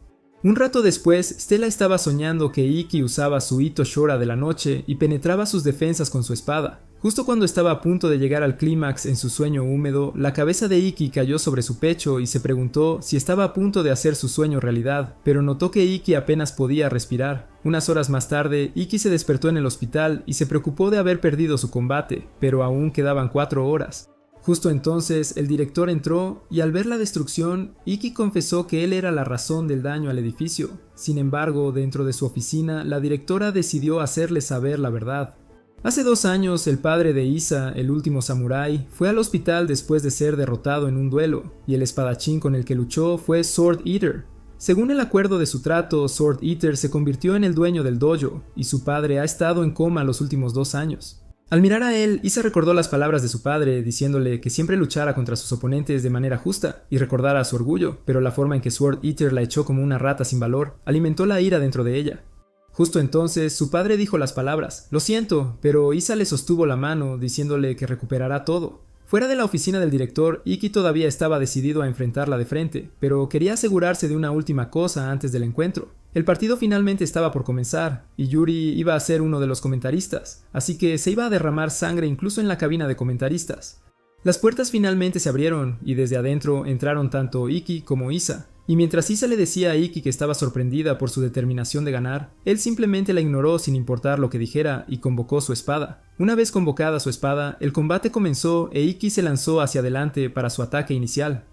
A: Un rato después, Stella estaba soñando que Ikki usaba su Ito Shora de la noche y penetraba sus defensas con su espada. Justo cuando estaba a punto de llegar al clímax en su sueño húmedo, la cabeza de Ikki cayó sobre su pecho y se preguntó si estaba a punto de hacer su sueño realidad, pero notó que Ikki apenas podía respirar. Unas horas más tarde, Ikki se despertó en el hospital y se preocupó de haber perdido su combate, pero aún quedaban 4 horas. Justo entonces, el director entró y al ver la destrucción, Ikki confesó que él era la razón del daño al edificio. Sin embargo, dentro de su oficina, la directora decidió hacerle saber la verdad. Hace 2 años, el padre de Isa, el último samurái, fue al hospital después de ser derrotado en un duelo, y el espadachín con el que luchó fue Sword Eater. Según el acuerdo de su trato, Sword Eater se convirtió en el dueño del dojo, y su padre ha estado en coma los últimos 2 años. Al mirar a él, Isa recordó las palabras de su padre, diciéndole que siempre luchara contra sus oponentes de manera justa, y recordara su orgullo, pero la forma en que Sword Eater la echó como una rata sin valor, alimentó la ira dentro de ella. Justo entonces, su padre dijo las palabras, «Lo siento», pero Isa le sostuvo la mano, diciéndole que recuperará todo. Fuera de la oficina del director, Ikki todavía estaba decidido a enfrentarla de frente, pero quería asegurarse de una última cosa antes del encuentro. El partido finalmente estaba por comenzar, y Yuri iba a ser uno de los comentaristas, así que se iba a derramar sangre incluso en la cabina de comentaristas. Las puertas finalmente se abrieron, y desde adentro entraron tanto Ikki como Isa. Y mientras Isa le decía a Ikki que estaba sorprendida por su determinación de ganar, él simplemente la ignoró sin importar lo que dijera y convocó su espada. Una vez convocada su espada, el combate comenzó e Ikki se lanzó hacia adelante para su ataque inicial.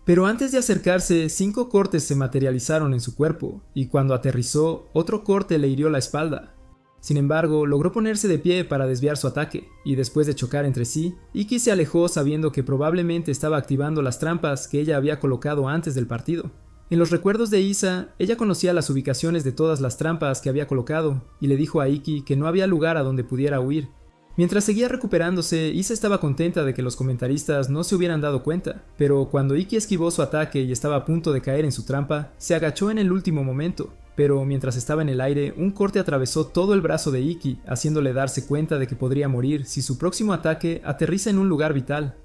A: Pero antes de acercarse, 5 cortes se materializaron en su cuerpo, y cuando aterrizó, otro corte le hirió la espalda. Sin embargo, logró ponerse de pie para desviar su ataque, y después de chocar entre sí, Ikki se alejó sabiendo que probablemente estaba activando las trampas que ella había colocado antes del partido. En los recuerdos de Isa, ella conocía las ubicaciones de todas las trampas que había colocado, y le dijo a Ikki que no había lugar a donde pudiera huir. Mientras seguía recuperándose, Isa estaba contenta de que los comentaristas no se hubieran dado cuenta, pero cuando Ikki esquivó su ataque y estaba a punto de caer en su trampa, se agachó en el último momento. Pero mientras estaba en el aire, un corte atravesó todo el brazo de Ikki, haciéndole darse cuenta de que podría morir si su próximo ataque aterriza en un lugar vital.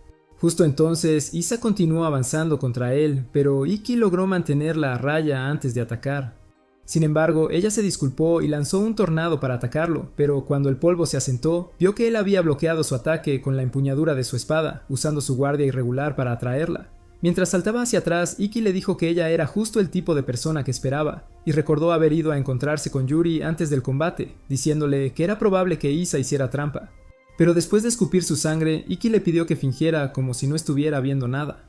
A: Justo entonces, Isa continuó avanzando contra él, pero Ikki logró mantenerla a raya antes de atacar. Sin embargo, ella se disculpó y lanzó un tornado para atacarlo, pero cuando el polvo se asentó, vio que él había bloqueado su ataque con la empuñadura de su espada, usando su guardia irregular para atraerla. Mientras saltaba hacia atrás, Ikki le dijo que ella era justo el tipo de persona que esperaba, y recordó haber ido a encontrarse con Yuri antes del combate, diciéndole que era probable que Isa hiciera trampa. Pero después de escupir su sangre, Ikki le pidió que fingiera como si no estuviera viendo nada.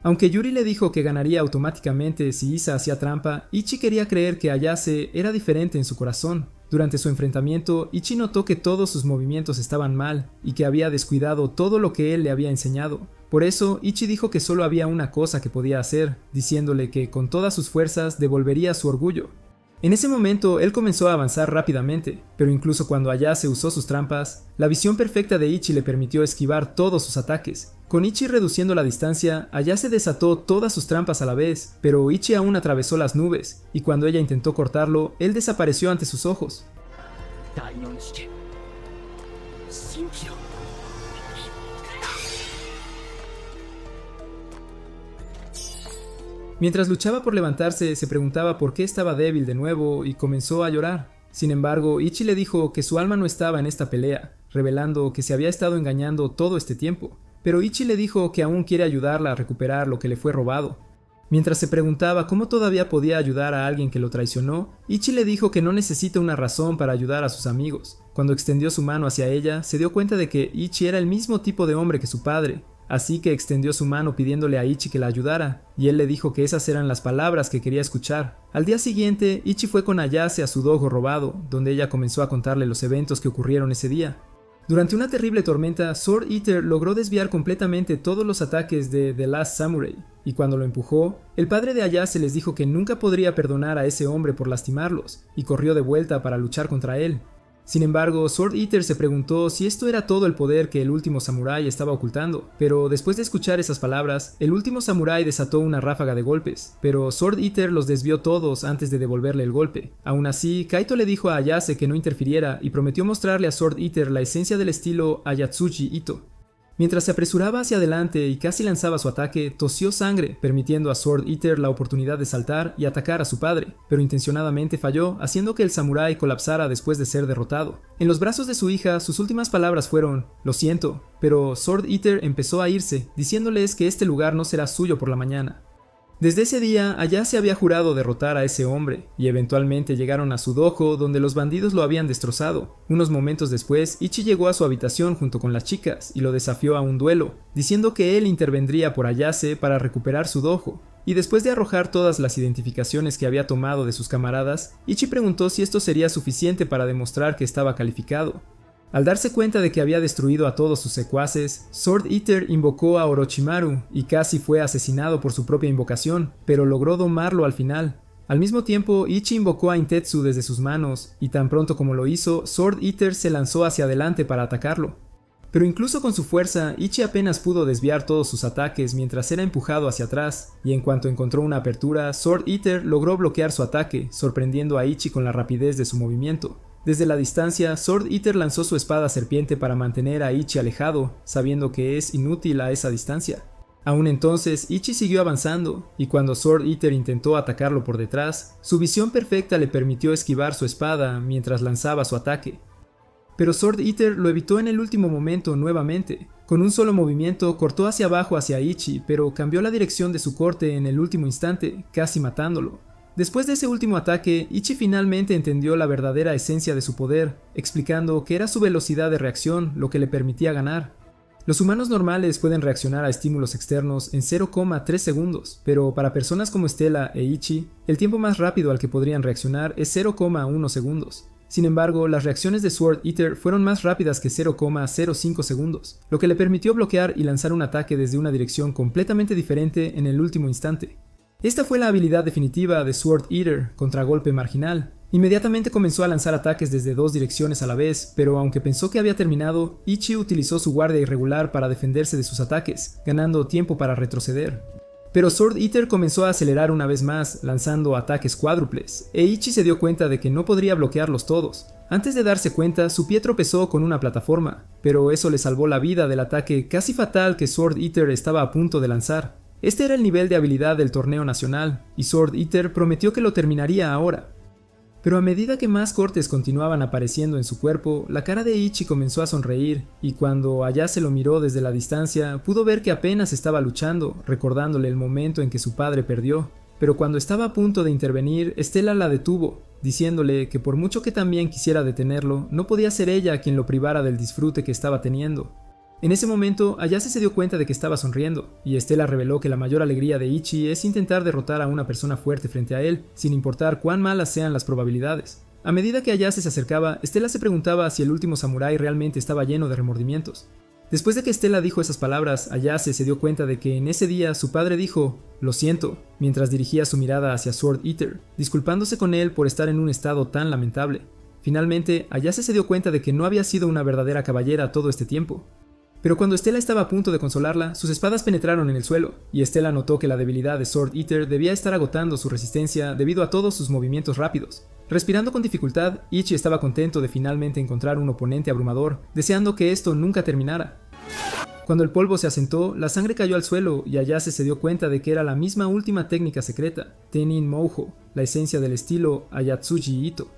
A: Aunque Yuri le dijo que ganaría automáticamente si Isa hacía trampa, Ichi quería creer que Ayase era diferente en su corazón. Durante su enfrentamiento, Ichi notó que todos sus movimientos estaban mal y que había descuidado todo lo que él le había enseñado. Por eso, Ichi dijo que solo había una cosa que podía hacer, diciéndole que con todas sus fuerzas devolvería su orgullo. En ese momento, él comenzó a avanzar rápidamente, pero incluso cuando Ayase usó sus trampas, la visión perfecta de Ichi le permitió esquivar todos sus ataques. Con Ichi reduciendo la distancia, Ayase desató todas sus trampas a la vez, pero Ichi aún atravesó las nubes, y cuando ella intentó cortarlo, él desapareció ante sus ojos. Mientras luchaba por levantarse, se preguntaba por qué estaba débil de nuevo y comenzó a llorar. Sin embargo, Ichi le dijo que su alma no estaba en esta pelea, revelando que se había estado engañando todo este tiempo. Pero Ichi le dijo que aún quiere ayudarla a recuperar lo que le fue robado. Mientras se preguntaba cómo todavía podía ayudar a alguien que lo traicionó, Ichi le dijo que no necesita una razón para ayudar a sus amigos. Cuando extendió su mano hacia ella, se dio cuenta de que Ichi era el mismo tipo de hombre que su padre. Así que extendió su mano pidiéndole a Ichi que la ayudara, y él le dijo que esas eran las palabras que quería escuchar. Al día siguiente, Ichi fue con Ayase a su dojo robado, donde ella comenzó a contarle los eventos que ocurrieron ese día. Durante una terrible tormenta, Sword Eater logró desviar completamente todos los ataques de The Last Samurai, y cuando lo empujó, el padre de Ayase les dijo que nunca podría perdonar a ese hombre por lastimarlos, y corrió de vuelta para luchar contra él. Sin embargo, Sword Eater se preguntó si esto era todo el poder que el último samurái estaba ocultando, pero después de escuchar esas palabras, el último samurái desató una ráfaga de golpes, pero Sword Eater los desvió todos antes de devolverle el golpe. Aún así, Kaito le dijo a Ayase que no interfiriera y prometió mostrarle a Sword Eater la esencia del estilo Ayatsuji Ito. Mientras se apresuraba hacia adelante y casi lanzaba su ataque, tosió sangre, permitiendo a Sword Eater la oportunidad de saltar y atacar a su padre, pero intencionadamente falló, haciendo que el samurái colapsara después de ser derrotado. En los brazos de su hija, sus últimas palabras fueron: "Lo siento", pero Sword Eater empezó a irse, diciéndoles que este lugar no será suyo por la mañana. Desde ese día, Ayase había jurado derrotar a ese hombre, y eventualmente llegaron a su dojo donde los bandidos lo habían destrozado. Unos momentos después, Ichi llegó a su habitación junto con las chicas y lo desafió a un duelo, diciendo que él intervendría por Ayase para recuperar su dojo. Y después de arrojar todas las identificaciones que había tomado de sus camaradas, Ichi preguntó si esto sería suficiente para demostrar que estaba calificado. Al darse cuenta de que había destruido a todos sus secuaces, Sword Eater invocó a Orochimaru y casi fue asesinado por su propia invocación, pero logró domarlo al final. Al mismo tiempo, Ichi invocó a Intetsu desde sus manos, y tan pronto como lo hizo, Sword Eater se lanzó hacia adelante para atacarlo. Pero incluso con su fuerza, Ichi apenas pudo desviar todos sus ataques mientras era empujado hacia atrás, y en cuanto encontró una apertura, Sword Eater logró bloquear su ataque, sorprendiendo a Ichi con la rapidez de su movimiento. Desde la distancia, Sword Eater lanzó su espada serpiente para mantener a Ichi alejado, sabiendo que es inútil a esa distancia. Aún entonces, Ichi siguió avanzando, y cuando Sword Eater intentó atacarlo por detrás, su visión perfecta le permitió esquivar su espada mientras lanzaba su ataque. Pero Sword Eater lo evitó en el último momento nuevamente. Con un solo movimiento cortó hacia abajo hacia Ichi, pero cambió la dirección de su corte en el último instante, casi matándolo. Después de ese último ataque, Ichi finalmente entendió la verdadera esencia de su poder, explicando que era su velocidad de reacción lo que le permitía ganar. Los humanos normales pueden reaccionar a estímulos externos en 0,3 segundos, pero para personas como Stella e Ichi, el tiempo más rápido al que podrían reaccionar es 0,1 segundos. Sin embargo, las reacciones de Sword Eater fueron más rápidas que 0,05 segundos, lo que le permitió bloquear y lanzar un ataque desde una dirección completamente diferente en el último instante. Esta fue la habilidad definitiva de Sword Eater, contragolpe marginal. Inmediatamente comenzó a lanzar ataques desde dos direcciones a la vez, pero aunque pensó que había terminado, Ichi utilizó su guardia irregular para defenderse de sus ataques, ganando tiempo para retroceder. Pero Sword Eater comenzó a acelerar una vez más, lanzando ataques cuádruples, e Ichi se dio cuenta de que no podría bloquearlos todos. Antes de darse cuenta, su pie tropezó con una plataforma, pero eso le salvó la vida del ataque casi fatal que Sword Eater estaba a punto de lanzar. Este era el nivel de habilidad del torneo nacional, y Sword Eater prometió que lo terminaría ahora. Pero a medida que más cortes continuaban apareciendo en su cuerpo, la cara de Ichi comenzó a sonreír, y cuando Ayase lo miró desde la distancia, pudo ver que apenas estaba luchando, recordándole el momento en que su padre perdió. Pero cuando estaba a punto de intervenir, Stella la detuvo, diciéndole que por mucho que también quisiera detenerlo, no podía ser ella quien lo privara del disfrute que estaba teniendo. En ese momento, Ayase se dio cuenta de que estaba sonriendo, y Stella reveló que la mayor alegría de Ichi es intentar derrotar a una persona fuerte frente a él, sin importar cuán malas sean las probabilidades. A medida que Ayase se acercaba, Stella se preguntaba si el último samurái realmente estaba lleno de remordimientos. Después de que Stella dijo esas palabras, Ayase se dio cuenta de que en ese día su padre dijo «Lo siento», mientras dirigía su mirada hacia Sword Eater, disculpándose con él por estar en un estado tan lamentable. Finalmente, Ayase se dio cuenta de que no había sido una verdadera caballera todo este tiempo. Pero cuando Stella estaba a punto de consolarla, sus espadas penetraron en el suelo, y Stella notó que la debilidad de Sword Eater debía estar agotando su resistencia debido a todos sus movimientos rápidos. Respirando con dificultad, Ichi estaba contento de finalmente encontrar un oponente abrumador, deseando que esto nunca terminara. Cuando el polvo se asentó, la sangre cayó al suelo y Ayase se dio cuenta de que era la misma última técnica secreta, Tenin Moujo, la esencia del estilo Ayatsuji Ito.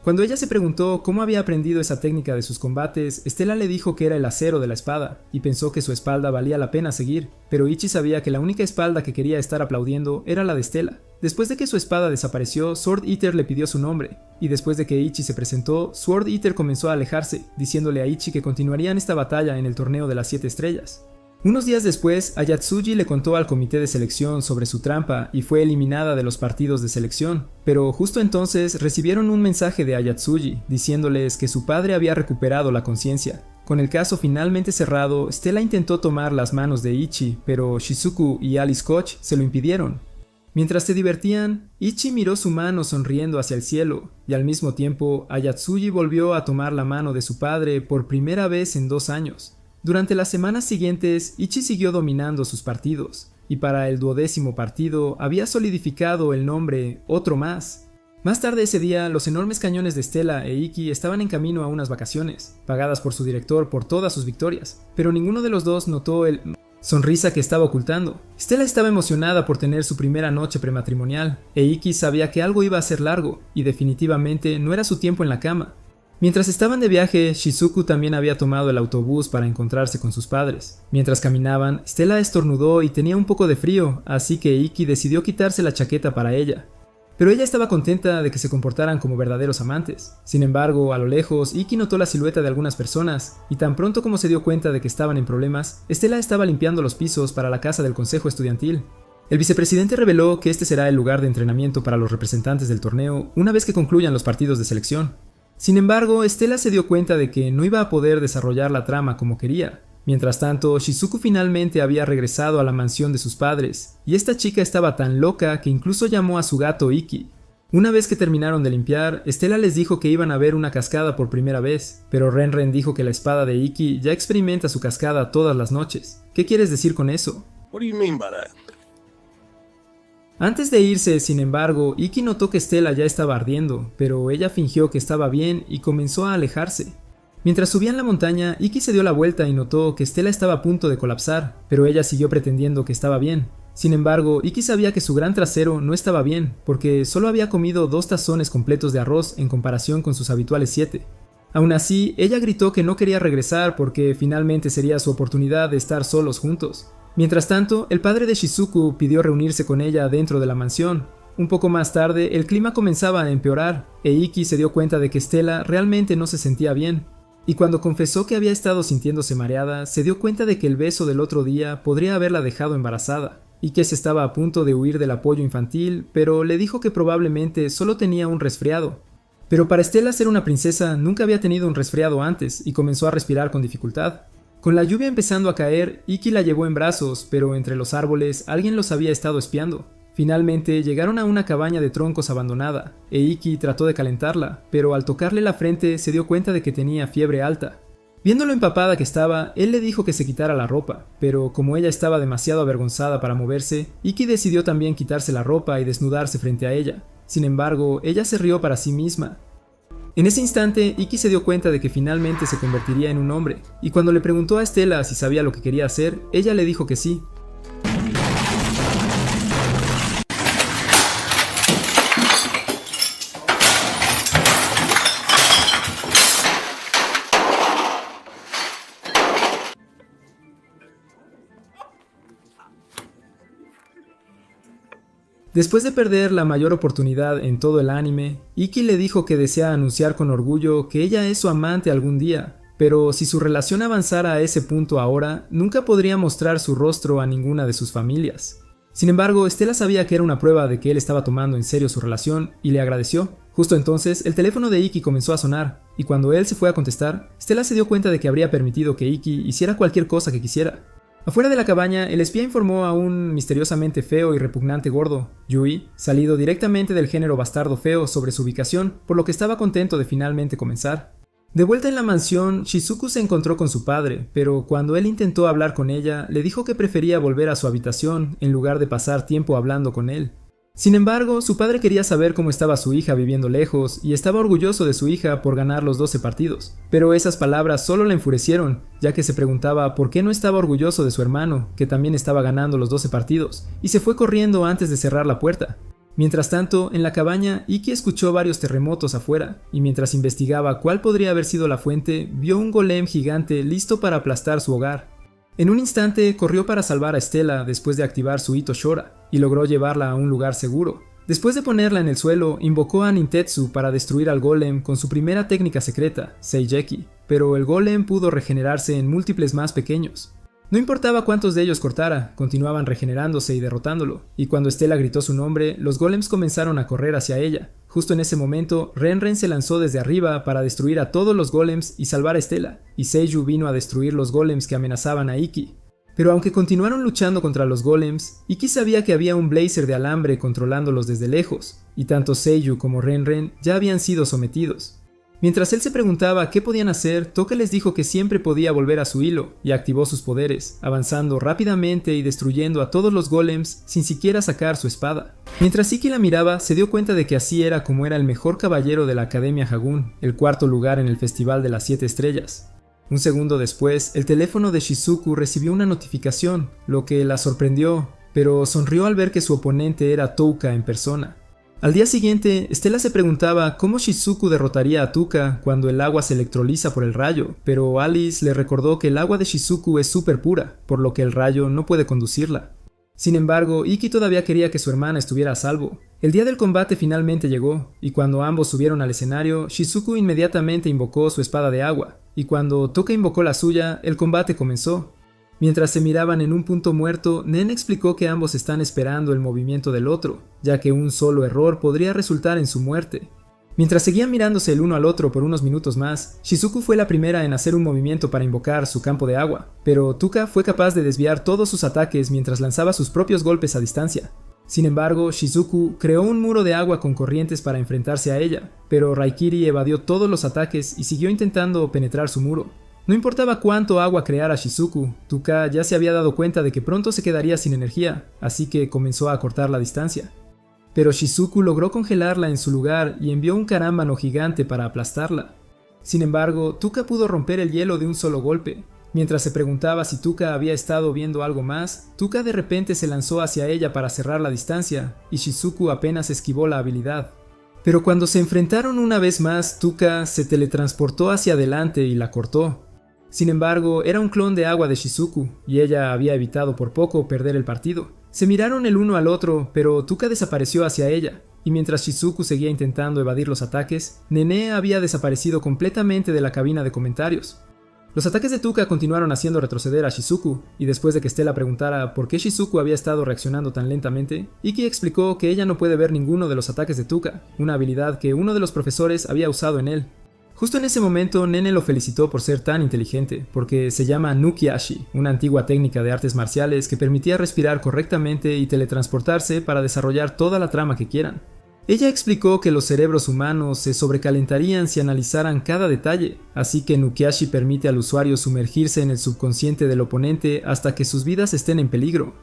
A: Cuando ella se preguntó cómo había aprendido esa técnica de sus combates, Stella le dijo que era el acero de la espada, y pensó que su espalda valía la pena seguir, pero Ichi sabía que la única espalda que quería estar aplaudiendo era la de Stella. Después de que su espada desapareció, Sword Eater le pidió su nombre, y después de que Ichi se presentó, Sword Eater comenzó a alejarse, diciéndole a Ichi que continuarían esta batalla en el torneo de las 7 estrellas. Unos días después, Ayatsuji le contó al comité de selección sobre su trampa y fue eliminada de los partidos de selección, pero justo entonces recibieron un mensaje de Ayatsuji diciéndoles que su padre había recuperado la conciencia. Con el caso finalmente cerrado, Stella intentó tomar las manos de Ichi, pero Shizuku y Alice Koch se lo impidieron. Mientras se divertían, Ichi miró su mano sonriendo hacia el cielo, y al mismo tiempo Ayatsuji volvió a tomar la mano de su padre por primera vez en 2 años. Durante las semanas siguientes, Ichi siguió dominando sus partidos, y para el 12º partido había solidificado el nombre Otro Más. Más tarde ese día, los enormes cañones de Stella e Iki estaban en camino a unas vacaciones, pagadas por su director por todas sus victorias, pero ninguno de los dos notó el sonrisa que estaba ocultando. Stella estaba emocionada por tener su primera noche prematrimonial, e Iki sabía que algo iba a ser largo, y definitivamente no era su tiempo en la cama. Mientras estaban de viaje, Shizuku también había tomado el autobús para encontrarse con sus padres. Mientras caminaban, Stella estornudó y tenía un poco de frío, así que Iki decidió quitarse la chaqueta para ella. Pero ella estaba contenta de que se comportaran como verdaderos amantes. Sin embargo, a lo lejos, Iki notó la silueta de algunas personas, y tan pronto como se dio cuenta de que estaban en problemas, Stella estaba limpiando los pisos para la casa del consejo estudiantil. El vicepresidente reveló que este será el lugar de entrenamiento para los representantes del torneo una vez que concluyan los partidos de selección. Sin embargo, Stella se dio cuenta de que no iba a poder desarrollar la trama como quería. Mientras tanto, Shizuku finalmente había regresado a la mansión de sus padres, y esta chica estaba tan loca que incluso llamó a su gato Iki. Una vez que terminaron de limpiar, Stella les dijo que iban a ver una cascada por primera vez, pero Renren dijo que la espada de Iki ya experimenta su cascada todas las noches. ¿Qué quieres decir con eso?
B: What do you mean by that?
A: Antes de irse, sin embargo, Iki notó que Stella ya estaba ardiendo, pero ella fingió que estaba bien y comenzó a alejarse. Mientras subían la montaña, Iki se dio la vuelta y notó que Stella estaba a punto de colapsar, pero ella siguió pretendiendo que estaba bien. Sin embargo, Iki sabía que su gran trasero no estaba bien, porque solo había comido 2 tazones completos de arroz en comparación con sus habituales 7. Aún así, ella gritó que no quería regresar porque finalmente sería su oportunidad de estar solos juntos. Mientras tanto, el padre de Shizuku pidió reunirse con ella dentro de la mansión. Un poco más tarde, el clima comenzaba a empeorar, e Iki se dio cuenta de que Stella realmente no se sentía bien. Y cuando confesó que había estado sintiéndose mareada, se dio cuenta de que el beso del otro día podría haberla dejado embarazada, y que se estaba a punto de huir del apoyo infantil, pero le dijo que probablemente solo tenía un resfriado. Pero para Stella ser una princesa nunca había tenido un resfriado antes, y comenzó a respirar con dificultad. Con la lluvia empezando a caer, Iki la llevó en brazos, pero entre los árboles alguien los había estado espiando. Finalmente llegaron a una cabaña de troncos abandonada, e Iki trató de calentarla, pero al tocarle la frente se dio cuenta de que tenía fiebre alta. Viendo lo empapada que estaba, él le dijo que se quitara la ropa, pero como ella estaba demasiado avergonzada para moverse, Iki decidió también quitarse la ropa y desnudarse frente a ella. Sin embargo, ella se rió para sí misma. En ese instante, Iki se dio cuenta de que finalmente se convertiría en un hombre, y cuando le preguntó a Stella si sabía lo que quería hacer, ella le dijo que sí. Después de perder la mayor oportunidad en todo el anime, Iki le dijo que desea anunciar con orgullo que ella es su amante algún día, pero si su relación avanzara a ese punto ahora, nunca podría mostrar su rostro a ninguna de sus familias. Sin embargo, Stella sabía que era una prueba de que él estaba tomando en serio su relación y le agradeció. Justo entonces, el teléfono de Iki comenzó a sonar, y cuando él se fue a contestar, Stella se dio cuenta de que habría permitido que Iki hiciera cualquier cosa que quisiera. Afuera de la cabaña, el espía informó a un misteriosamente feo y repugnante gordo, Yui, salido directamente del género bastardo feo, sobre su ubicación, por lo que estaba contento de finalmente comenzar. De vuelta en la mansión, Shizuku se encontró con su padre, pero cuando él intentó hablar con ella, le dijo que prefería volver a su habitación en lugar de pasar tiempo hablando con él. Sin embargo, su padre quería saber cómo estaba su hija viviendo lejos y estaba orgulloso de su hija por ganar los 12 partidos. Pero esas palabras solo la enfurecieron, ya que se preguntaba por qué no estaba orgulloso de su hermano, que también estaba ganando los 12 partidos, y se fue corriendo antes de cerrar la puerta. Mientras tanto, en la cabaña, Iki escuchó varios terremotos afuera, y mientras investigaba cuál podría haber sido la fuente, vio un golem gigante listo para aplastar su hogar. En un instante corrió para salvar a Stella después de activar su Ito Shora, y logró llevarla a un lugar seguro. Después de ponerla en el suelo, invocó a Nintetsu para destruir al golem con su primera técnica secreta, Seijeki, pero el golem pudo regenerarse en múltiples más pequeños. No importaba cuántos de ellos cortara, continuaban regenerándose y derrotándolo, y cuando Stella gritó su nombre, los golems comenzaron a correr hacia ella. Justo en ese momento, Renren se lanzó desde arriba para destruir a todos los golems y salvar a Stella, y Seiju vino a destruir los golems que amenazaban a Iki. Pero aunque continuaron luchando contra los golems, Iki sabía que había un blazer de alambre controlándolos desde lejos, y tanto Seiju como Renren ya habían sido sometidos. Mientras él se preguntaba qué podían hacer, Toka les dijo que siempre podía volver a su hilo, y activó sus poderes, avanzando rápidamente y destruyendo a todos los golems sin siquiera sacar su espada. Mientras Iki la miraba, se dio cuenta de que así era como era el mejor caballero de la Academia Hagun, el cuarto lugar en el Festival de las 7 Estrellas. Un segundo después, el teléfono de Shizuku recibió una notificación, lo que la sorprendió, pero sonrió al ver que su oponente era Touka en persona. Al día siguiente, Stella se preguntaba cómo Shizuku derrotaría a Touka cuando el agua se electroliza por el rayo, pero Alice le recordó que el agua de Shizuku es súper pura, por lo que el rayo no puede conducirla. Sin embargo, Iki todavía quería que su hermana estuviera a salvo. El día del combate finalmente llegó, y cuando ambos subieron al escenario, Shizuku inmediatamente invocó su espada de agua, y cuando Touka invocó la suya, el combate comenzó. Mientras se miraban en un punto muerto, Nen explicó que ambos están esperando el movimiento del otro, ya que un solo error podría resultar en su muerte. Mientras seguían mirándose el uno al otro por unos minutos más, Shizuku fue la primera en hacer un movimiento para invocar su campo de agua, pero Touka fue capaz de desviar todos sus ataques mientras lanzaba sus propios golpes a distancia. Sin embargo, Shizuku creó un muro de agua con corrientes para enfrentarse a ella, pero Raikiri evadió todos los ataques y siguió intentando penetrar su muro. No importaba cuánto agua creara Shizuku, Touka ya se había dado cuenta de que pronto se quedaría sin energía, así que comenzó a cortar la distancia. Pero Shizuku logró congelarla en su lugar y envió un carámbano gigante para aplastarla. Sin embargo, Touka pudo romper el hielo de un solo golpe. Mientras se preguntaba si Touka había estado viendo algo más, Touka de repente se lanzó hacia ella para cerrar la distancia, y Shizuku apenas esquivó la habilidad. Pero cuando se enfrentaron una vez más, Touka se teletransportó hacia adelante y la cortó. Sin embargo, era un clon de agua de Shizuku, y ella había evitado por poco perder el partido. Se miraron el uno al otro, pero Touka desapareció hacia ella, y mientras Shizuku seguía intentando evadir los ataques, Nene había desaparecido completamente de la cabina de comentarios. Los ataques de Touka continuaron haciendo retroceder a Shizuku, y después de que Stella preguntara por qué Shizuku había estado reaccionando tan lentamente, Iki explicó que ella no puede ver ninguno de los ataques de Touka, una habilidad que uno de los profesores había usado en él. Justo en ese momento, Nene lo felicitó por ser tan inteligente, porque se llama Nukiashi, una antigua técnica de artes marciales que permitía respirar correctamente y teletransportarse para desarrollar toda la trama que quieran. Ella explicó que los cerebros humanos se sobrecalentarían si analizaran cada detalle, así que Nukiashi permite al usuario sumergirse en el subconsciente del oponente hasta que sus vidas estén en peligro.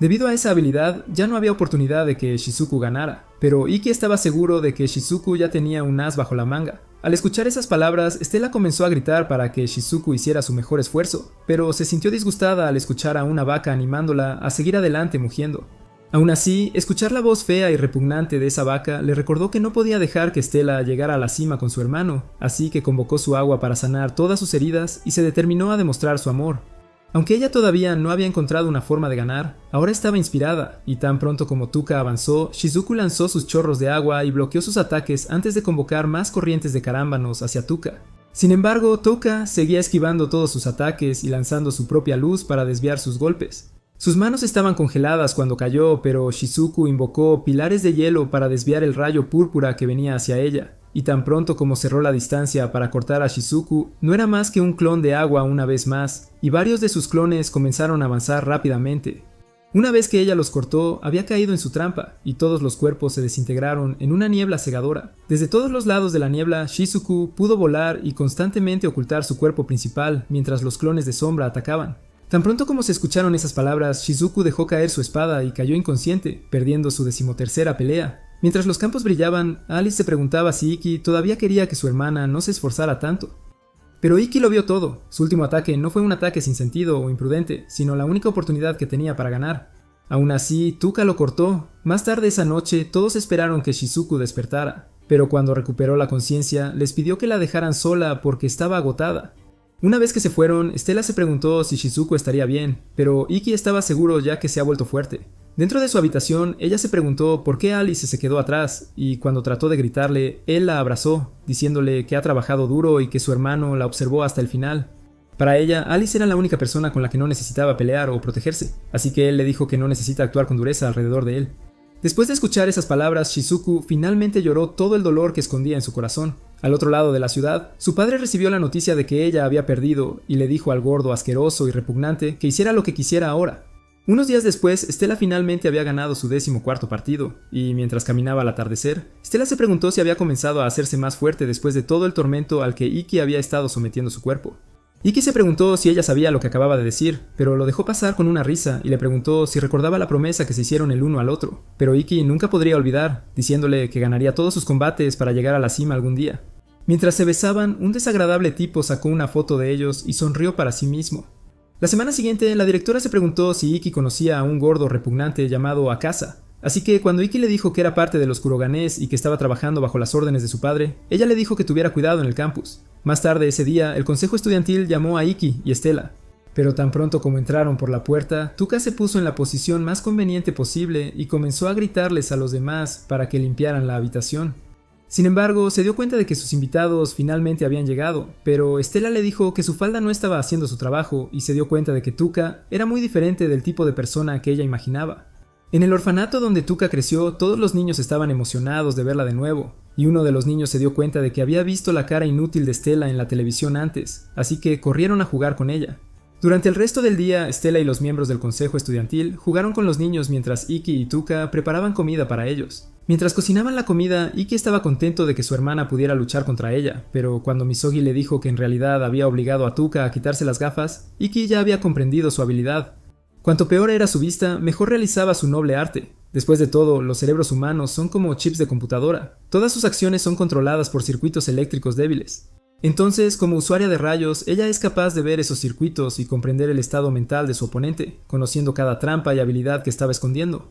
A: Debido a esa habilidad, ya no había oportunidad de que Shizuku ganara, pero Iki estaba seguro de que Shizuku ya tenía un as bajo la manga. Al escuchar esas palabras, Stella comenzó a gritar para que Shizuku hiciera su mejor esfuerzo, pero se sintió disgustada al escuchar a una vaca animándola a seguir adelante mugiendo. Aún así, escuchar la voz fea y repugnante de esa vaca le recordó que no podía dejar que Stella llegara a la cima con su hermano, así que convocó su agua para sanar todas sus heridas y se determinó a demostrar su amor. Aunque ella todavía no había encontrado una forma de ganar, ahora estaba inspirada, y tan pronto como Touka avanzó, Shizuku lanzó sus chorros de agua y bloqueó sus ataques antes de convocar más corrientes de carámbanos hacia Touka. Sin embargo, Touka seguía esquivando todos sus ataques y lanzando su propia luz para desviar sus golpes. Sus manos estaban congeladas cuando cayó, pero Shizuku invocó pilares de hielo para desviar el rayo púrpura que venía hacia ella, y tan pronto como cerró la distancia para cortar a Shizuku, no era más que un clon de agua una vez más, y varios de sus clones comenzaron a avanzar rápidamente. Una vez que ella los cortó, había caído en su trampa, y todos los cuerpos se desintegraron en una niebla cegadora. Desde todos los lados de la niebla, Shizuku pudo volar y constantemente ocultar su cuerpo principal mientras los clones de sombra atacaban. Tan pronto como se escucharon esas palabras, Shizuku dejó caer su espada y cayó inconsciente, perdiendo su 13ª pelea. Mientras los campos brillaban, Alice se preguntaba si Ikki todavía quería que su hermana no se esforzara tanto. Pero Ikki lo vio todo. Su último ataque no fue un ataque sin sentido o imprudente, sino la única oportunidad que tenía para ganar. Aún así, Tuka lo cortó. Más tarde esa noche, todos esperaron que Shizuku despertara, pero cuando recuperó la conciencia, les pidió que la dejaran sola porque estaba agotada. Una vez que se fueron, Stella se preguntó si Shizuku estaría bien, pero Ikki estaba seguro ya que se ha vuelto fuerte. Dentro de su habitación, ella se preguntó por qué Alice se quedó atrás, y cuando trató de gritarle, él la abrazó, diciéndole que ha trabajado duro y que su hermano la observó hasta el final. Para ella, Alice era la única persona con la que no necesitaba pelear o protegerse, así que él le dijo que no necesita actuar con dureza alrededor de él. Después de escuchar esas palabras, Shizuku finalmente lloró todo el dolor que escondía en su corazón. Al otro lado de la ciudad, su padre recibió la noticia de que ella había perdido y le dijo al gordo asqueroso y repugnante que hiciera lo que quisiera ahora. Unos días después, Stella finalmente había ganado su 14º partido, y mientras caminaba al atardecer, Stella se preguntó si había comenzado a hacerse más fuerte después de todo el tormento al que Ikki había estado sometiendo su cuerpo. Ikki se preguntó si ella sabía lo que acababa de decir, pero lo dejó pasar con una risa y le preguntó si recordaba la promesa que se hicieron el uno al otro, pero Ikki nunca podría olvidar, diciéndole que ganaría todos sus combates para llegar a la cima algún día. Mientras se besaban, un desagradable tipo sacó una foto de ellos y sonrió para sí mismo. La semana siguiente, la directora se preguntó si Ikki conocía a un gordo repugnante llamado Akasa, así que cuando Ikki le dijo que era parte de los Kuroganés y que estaba trabajando bajo las órdenes de su padre, ella le dijo que tuviera cuidado en el campus. Más tarde ese día, el consejo estudiantil llamó a Ikki y Stella, pero tan pronto como entraron por la puerta, Tuka se puso en la posición más conveniente posible y comenzó a gritarles a los demás para que limpiaran la habitación. Sin embargo, se dio cuenta de que sus invitados finalmente habían llegado, pero Stella le dijo que su falda no estaba haciendo su trabajo y se dio cuenta de que Tuka era muy diferente del tipo de persona que ella imaginaba. En el orfanato donde Tuka creció, todos los niños estaban emocionados de verla de nuevo, y uno de los niños se dio cuenta de que había visto la cara inútil de Stella en la televisión antes, así que corrieron a jugar con ella. Durante el resto del día, Stella y los miembros del consejo estudiantil jugaron con los niños mientras Ikki y Tuka preparaban comida para ellos. Mientras cocinaban la comida, Ikki estaba contento de que su hermana pudiera luchar contra ella, pero cuando Misogi le dijo que en realidad había obligado a Tuka a quitarse las gafas, Ikki ya había comprendido su habilidad. Cuanto peor era su vista, mejor realizaba su noble arte. Después de todo, los cerebros humanos son como chips de computadora. Todas sus acciones son controladas por circuitos eléctricos débiles. Entonces, como usuaria de rayos, ella es capaz de ver esos circuitos y comprender el estado mental de su oponente, conociendo cada trampa y habilidad que estaba escondiendo.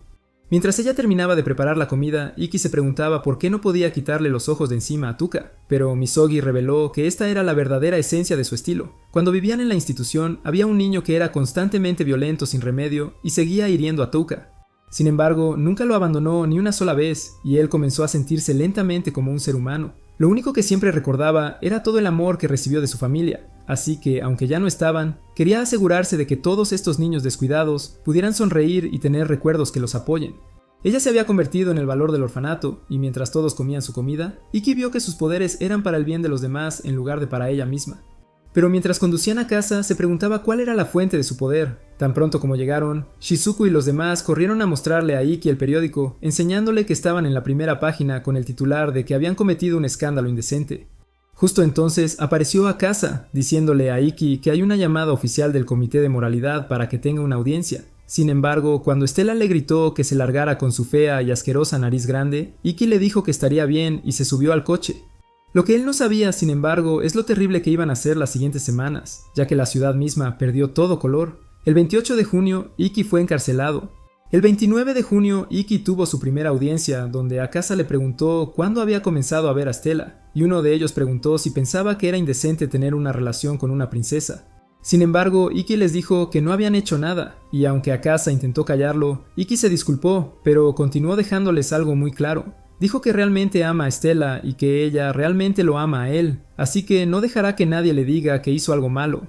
A: Mientras ella terminaba de preparar la comida, Ikki se preguntaba por qué no podía quitarle los ojos de encima a Tuka, pero Misogi reveló que esta era la verdadera esencia de su estilo. Cuando vivían en la institución, había un niño que era constantemente violento sin remedio y seguía hiriendo a Tuka. Sin embargo, nunca lo abandonó ni una sola vez, y él comenzó a sentirse lentamente como un ser humano. Lo único que siempre recordaba era todo el amor que recibió de su familia, así que, aunque ya no estaban, quería asegurarse de que todos estos niños descuidados pudieran sonreír y tener recuerdos que los apoyen. Ella se había convertido en el valor del orfanato, y mientras todos comían su comida, Ikki vio que sus poderes eran para el bien de los demás en lugar de para ella misma. Pero mientras conducían a casa, se preguntaba cuál era la fuente de su poder. Tan pronto como llegaron, Shizuku y los demás corrieron a mostrarle a Ikki el periódico, enseñándole que estaban en la primera página con el titular de que habían cometido un escándalo indecente. Justo entonces apareció Akasa, diciéndole a Ikki que hay una llamada oficial del Comité de Moralidad para que tenga una audiencia. Sin embargo, cuando Stella le gritó que se largara con su fea y asquerosa nariz grande, Ikki le dijo que estaría bien y se subió al coche. Lo que él no sabía, sin embargo, es lo terrible que iban a ser las siguientes semanas, ya que la ciudad misma perdió todo color. El 28 de junio, Ikki fue encarcelado. El 29 de junio, Ikki tuvo su primera audiencia, donde Akasa le preguntó cuándo había comenzado a ver a Stella, y uno de ellos preguntó si pensaba que era indecente tener una relación con una princesa. Sin embargo, Ikki les dijo que no habían hecho nada, y aunque Akasa intentó callarlo, Ikki se disculpó, pero continuó dejándoles algo muy claro. Dijo que realmente ama a Stella y que ella realmente lo ama a él, así que no dejará que nadie le diga que hizo algo malo.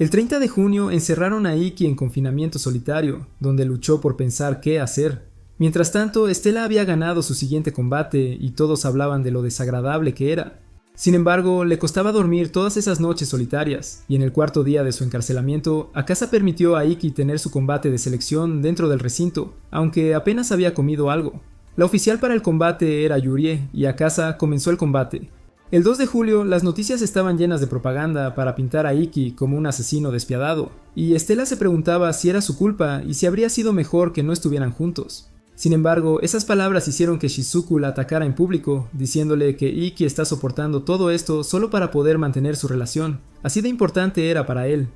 A: El 30 de junio encerraron a Ikki en confinamiento solitario, donde luchó por pensar qué hacer. Mientras tanto, Stella había ganado su siguiente combate y todos hablaban de lo desagradable que era. Sin embargo, le costaba dormir todas esas noches solitarias, y en el cuarto día de su encarcelamiento, Akasa permitió a Ikki tener su combate de selección dentro del recinto, aunque apenas había comido algo. La oficial para el combate era Yurie, y Akasa comenzó el combate. El 2 de julio, las noticias estaban llenas de propaganda para pintar a Ikki como un asesino despiadado, y Stella se preguntaba si era su culpa y si habría sido mejor que no estuvieran juntos. Sin embargo, esas palabras hicieron que Shizuku la atacara en público, diciéndole que Ikki está soportando todo esto solo para poder mantener su relación, así de importante era para él.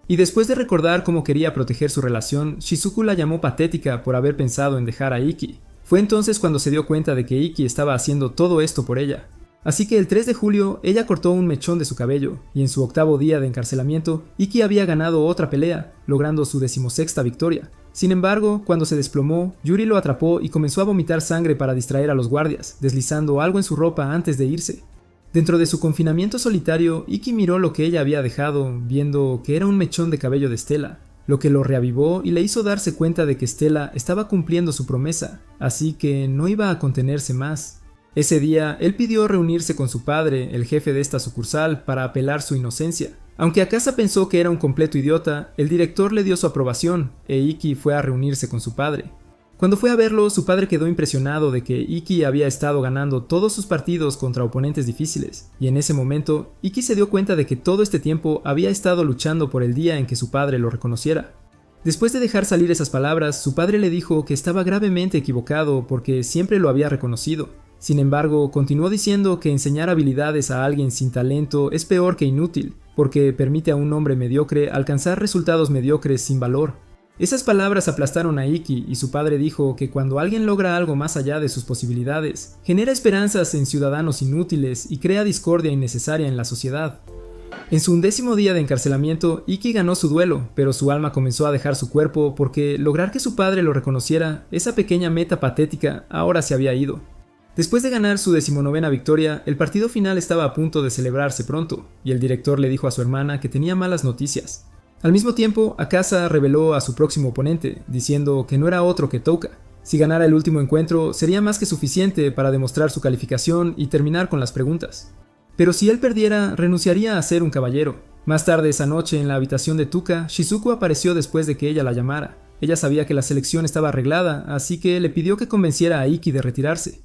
A: Y después de recordar cómo quería proteger su relación, Shizuku la llamó patética por haber pensado en dejar a Ikki. Fue entonces cuando se dio cuenta de que Ikki estaba haciendo todo esto por ella. Así que el 3 de julio, ella cortó un mechón de su cabello, y en su octavo día de encarcelamiento, Ikki había ganado otra pelea, logrando su 16ª victoria. Sin embargo, cuando se desplomó, Yuri lo atrapó y comenzó a vomitar sangre para distraer a los guardias, deslizando algo en su ropa antes de irse. Dentro de su confinamiento solitario, Ikki miró lo que ella había dejado, viendo que era un mechón de cabello de Stella, lo que lo reavivó y le hizo darse cuenta de que Stella estaba cumpliendo su promesa, así que no iba a contenerse más. Ese día, él pidió reunirse con su padre, el jefe de esta sucursal, para apelar su inocencia. Aunque Akasa pensó que era un completo idiota, el director le dio su aprobación, e Ikki fue a reunirse con su padre. Cuando fue a verlo, su padre quedó impresionado de que Ikki había estado ganando todos sus partidos contra oponentes difíciles, y en ese momento, Ikki se dio cuenta de que todo este tiempo había estado luchando por el día en que su padre lo reconociera. Después de dejar salir esas palabras, su padre le dijo que estaba gravemente equivocado porque siempre lo había reconocido. Sin embargo, continuó diciendo que enseñar habilidades a alguien sin talento es peor que inútil, porque permite a un hombre mediocre alcanzar resultados mediocres sin valor. Esas palabras aplastaron a Ikki y su padre dijo que cuando alguien logra algo más allá de sus posibilidades, genera esperanzas en ciudadanos inútiles y crea discordia innecesaria en la sociedad. En su 11º día de encarcelamiento, Ikki ganó su duelo, pero su alma comenzó a dejar su cuerpo porque lograr que su padre lo reconociera, esa pequeña meta patética, ahora se había ido. Después de ganar su 19ª victoria, el partido final estaba a punto de celebrarse pronto, y el director le dijo a su hermana que tenía malas noticias. Al mismo tiempo, Akasa reveló a su próximo oponente, diciendo que no era otro que Touka. Si ganara el último encuentro, sería más que suficiente para demostrar su calificación y terminar con las preguntas. Pero si él perdiera, renunciaría a ser un caballero. Más tarde esa noche, en la habitación de Tuka, Shizuku apareció después de que ella la llamara. Ella sabía que la selección estaba arreglada, así que le pidió que convenciera a Ikki de retirarse.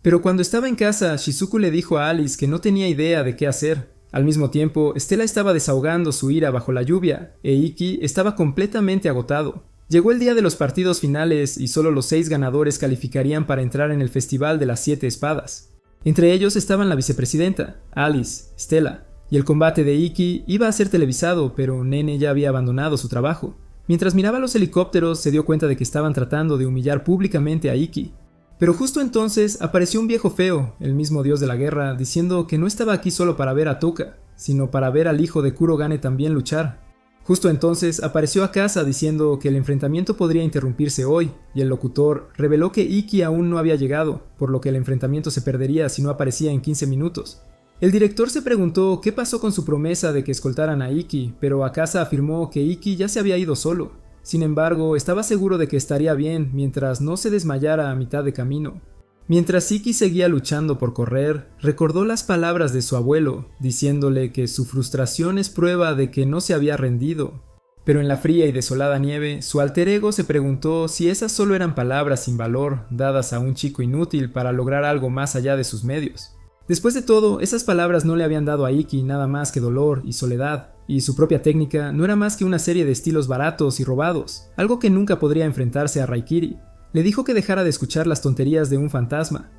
A: Pero cuando estaba en casa, Shizuku le dijo a Alice que no tenía idea de qué hacer. Al mismo tiempo, Stella estaba desahogando su ira bajo la lluvia, e Ikki estaba completamente agotado. Llegó el día de los partidos finales y solo los 6 ganadores calificarían para entrar en el Festival de las 7 Espadas. Entre ellos estaban la vicepresidenta, Alice, Stella, y el combate de Ikki iba a ser televisado, pero Nene ya había abandonado su trabajo. Mientras miraba los helicópteros, se dio cuenta de que estaban tratando de humillar públicamente a Ikki. Pero justo entonces apareció un viejo feo, el mismo dios de la guerra, diciendo que no estaba aquí solo para ver a Touka, sino para ver al hijo de Kurogane también luchar. Justo entonces apareció Akasa diciendo que el enfrentamiento podría interrumpirse hoy, y el locutor reveló que Ikki aún no había llegado, por lo que el enfrentamiento se perdería si no aparecía en 15 minutos. El director se preguntó qué pasó con su promesa de que escoltaran a Ikki, pero Akasa afirmó que Ikki ya se había ido solo. Sin embargo, estaba seguro de que estaría bien mientras no se desmayara a mitad de camino. Mientras Ikki seguía luchando por correr, recordó las palabras de su abuelo, diciéndole que su frustración es prueba de que no se había rendido. Pero en la fría y desolada nieve, su alter ego se preguntó si esas solo eran palabras sin valor, dadas a un chico inútil para lograr algo más allá de sus medios. Después de todo, esas palabras no le habían dado a Ikki nada más que dolor y soledad, y su propia técnica no era más que una serie de estilos baratos y robados, algo que nunca podría enfrentarse a Raikiri. Le dijo que dejara de escuchar las tonterías de un fantasma.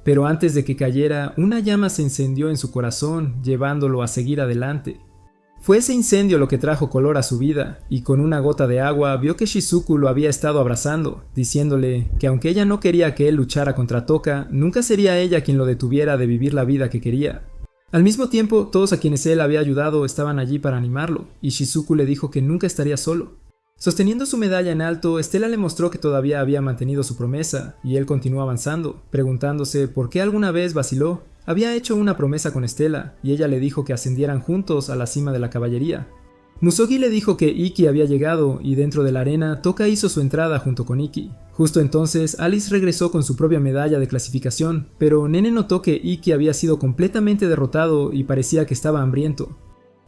A: Pero antes de que cayera, una llama se encendió en su corazón, llevándolo a seguir adelante. Fue ese incendio lo que trajo color a su vida, y con una gota de agua vio que Shizuku lo había estado abrazando, diciéndole que aunque ella no quería que él luchara contra Touka, nunca sería ella quien lo detuviera de vivir la vida que quería. Al mismo tiempo, todos a quienes él había ayudado estaban allí para animarlo, y Shizuku le dijo que nunca estaría solo. Sosteniendo su medalla en alto, Stella le mostró que todavía había mantenido su promesa, y él continuó avanzando, preguntándose por qué alguna vez vaciló. Había hecho una promesa con Stella, y ella le dijo que ascendieran juntos a la cima de la caballería. Musogi le dijo que Ikki había llegado y dentro de la arena Toka hizo su entrada junto con Ikki. Justo entonces Alice regresó con su propia medalla de clasificación, pero Nene notó que Ikki había sido completamente derrotado y parecía que estaba hambriento.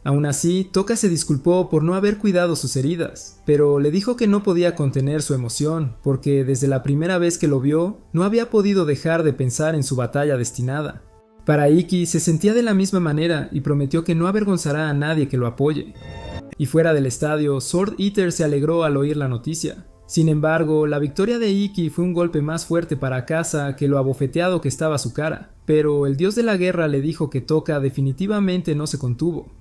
A: Aún así, Toka se disculpó por no haber cuidado sus heridas, pero le dijo que no podía contener su emoción, porque desde la primera vez que lo vio, no había podido dejar de pensar en su batalla destinada. Para Ikki se sentía de la misma manera y prometió que no avergonzará a nadie que lo apoye. Y fuera del estadio, Sword Eater se alegró al oír la noticia. Sin embargo, la victoria de Ikki fue un golpe más fuerte para Akaza que lo abofeteado que estaba su cara, pero el dios de la guerra le dijo que Toka definitivamente no se contuvo.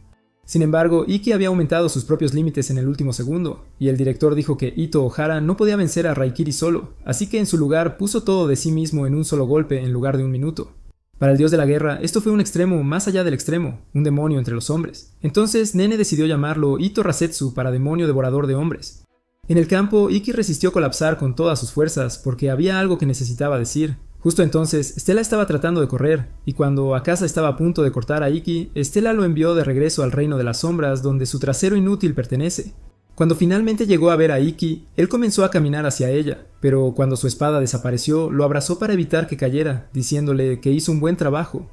A: Sin embargo, Ikki había aumentado sus propios límites en el último segundo, y el director dijo que Ito Ohara no podía vencer a Raikiri solo, así que en su lugar puso todo de sí mismo en un solo golpe en lugar de un minuto. Para el dios de la guerra, esto fue un extremo más allá del extremo, un demonio entre los hombres. Entonces, Nene decidió llamarlo Ito Rasetsu para demonio devorador de hombres. En el campo, Ikki resistió colapsar con todas sus fuerzas porque había algo que necesitaba decir. Justo entonces, Stella estaba tratando de correr, y cuando Akaza estaba a punto de cortar a Ikki, Stella lo envió de regreso al reino de las sombras donde su trasero inútil pertenece. Cuando finalmente llegó a ver a Ikki, él comenzó a caminar hacia ella, pero cuando su espada desapareció, lo abrazó para evitar que cayera, diciéndole que hizo un buen trabajo.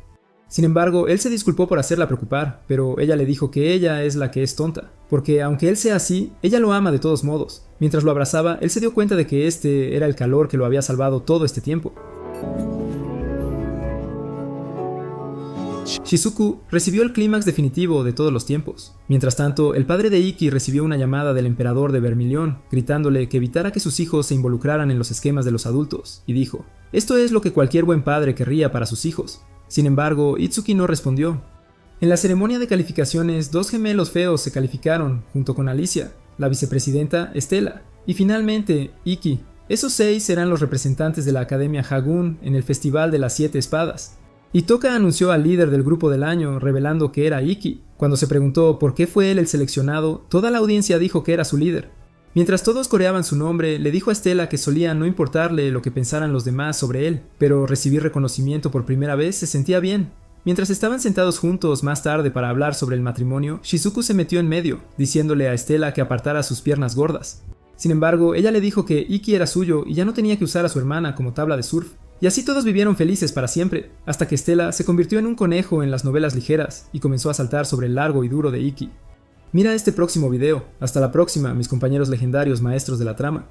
A: Sin embargo, él se disculpó por hacerla preocupar, pero ella le dijo que ella es la que es tonta, porque aunque él sea así, ella lo ama de todos modos. Mientras lo abrazaba, él se dio cuenta de que este era el calor que lo había salvado todo este tiempo. Shizuku recibió el clímax definitivo de todos los tiempos. Mientras tanto, el padre de Ikki recibió una llamada del emperador de Vermilion, gritándole que evitara que sus hijos se involucraran en los esquemas de los adultos, y dijo: «Esto es lo que cualquier buen padre querría para sus hijos». Sin embargo, Itsuki no respondió. En la ceremonia de calificaciones, dos gemelos feos se calificaron, junto con Alicia, la vicepresidenta Stella, y finalmente Ikki. Esos 6 serán los representantes de la Academia Hagun en el Festival de las 7 Espadas. Y Toka anunció al líder del grupo del año, revelando que era Ikki. Cuando se preguntó por qué fue él el seleccionado, toda la audiencia dijo que era su líder. Mientras todos coreaban su nombre, le dijo a Stella que solía no importarle lo que pensaran los demás sobre él, pero recibir reconocimiento por primera vez se sentía bien. Mientras estaban sentados juntos más tarde para hablar sobre el matrimonio, Shizuku se metió en medio, diciéndole a Stella que apartara sus piernas gordas. Sin embargo, ella le dijo que Ikki era suyo y ya no tenía que usar a su hermana como tabla de surf. Y así todos vivieron felices para siempre, hasta que Stella se convirtió en un conejo en las novelas ligeras y comenzó a saltar sobre el largo y duro de Ikki. Mira este próximo video. Hasta la próxima, mis compañeros legendarios maestros de la trama.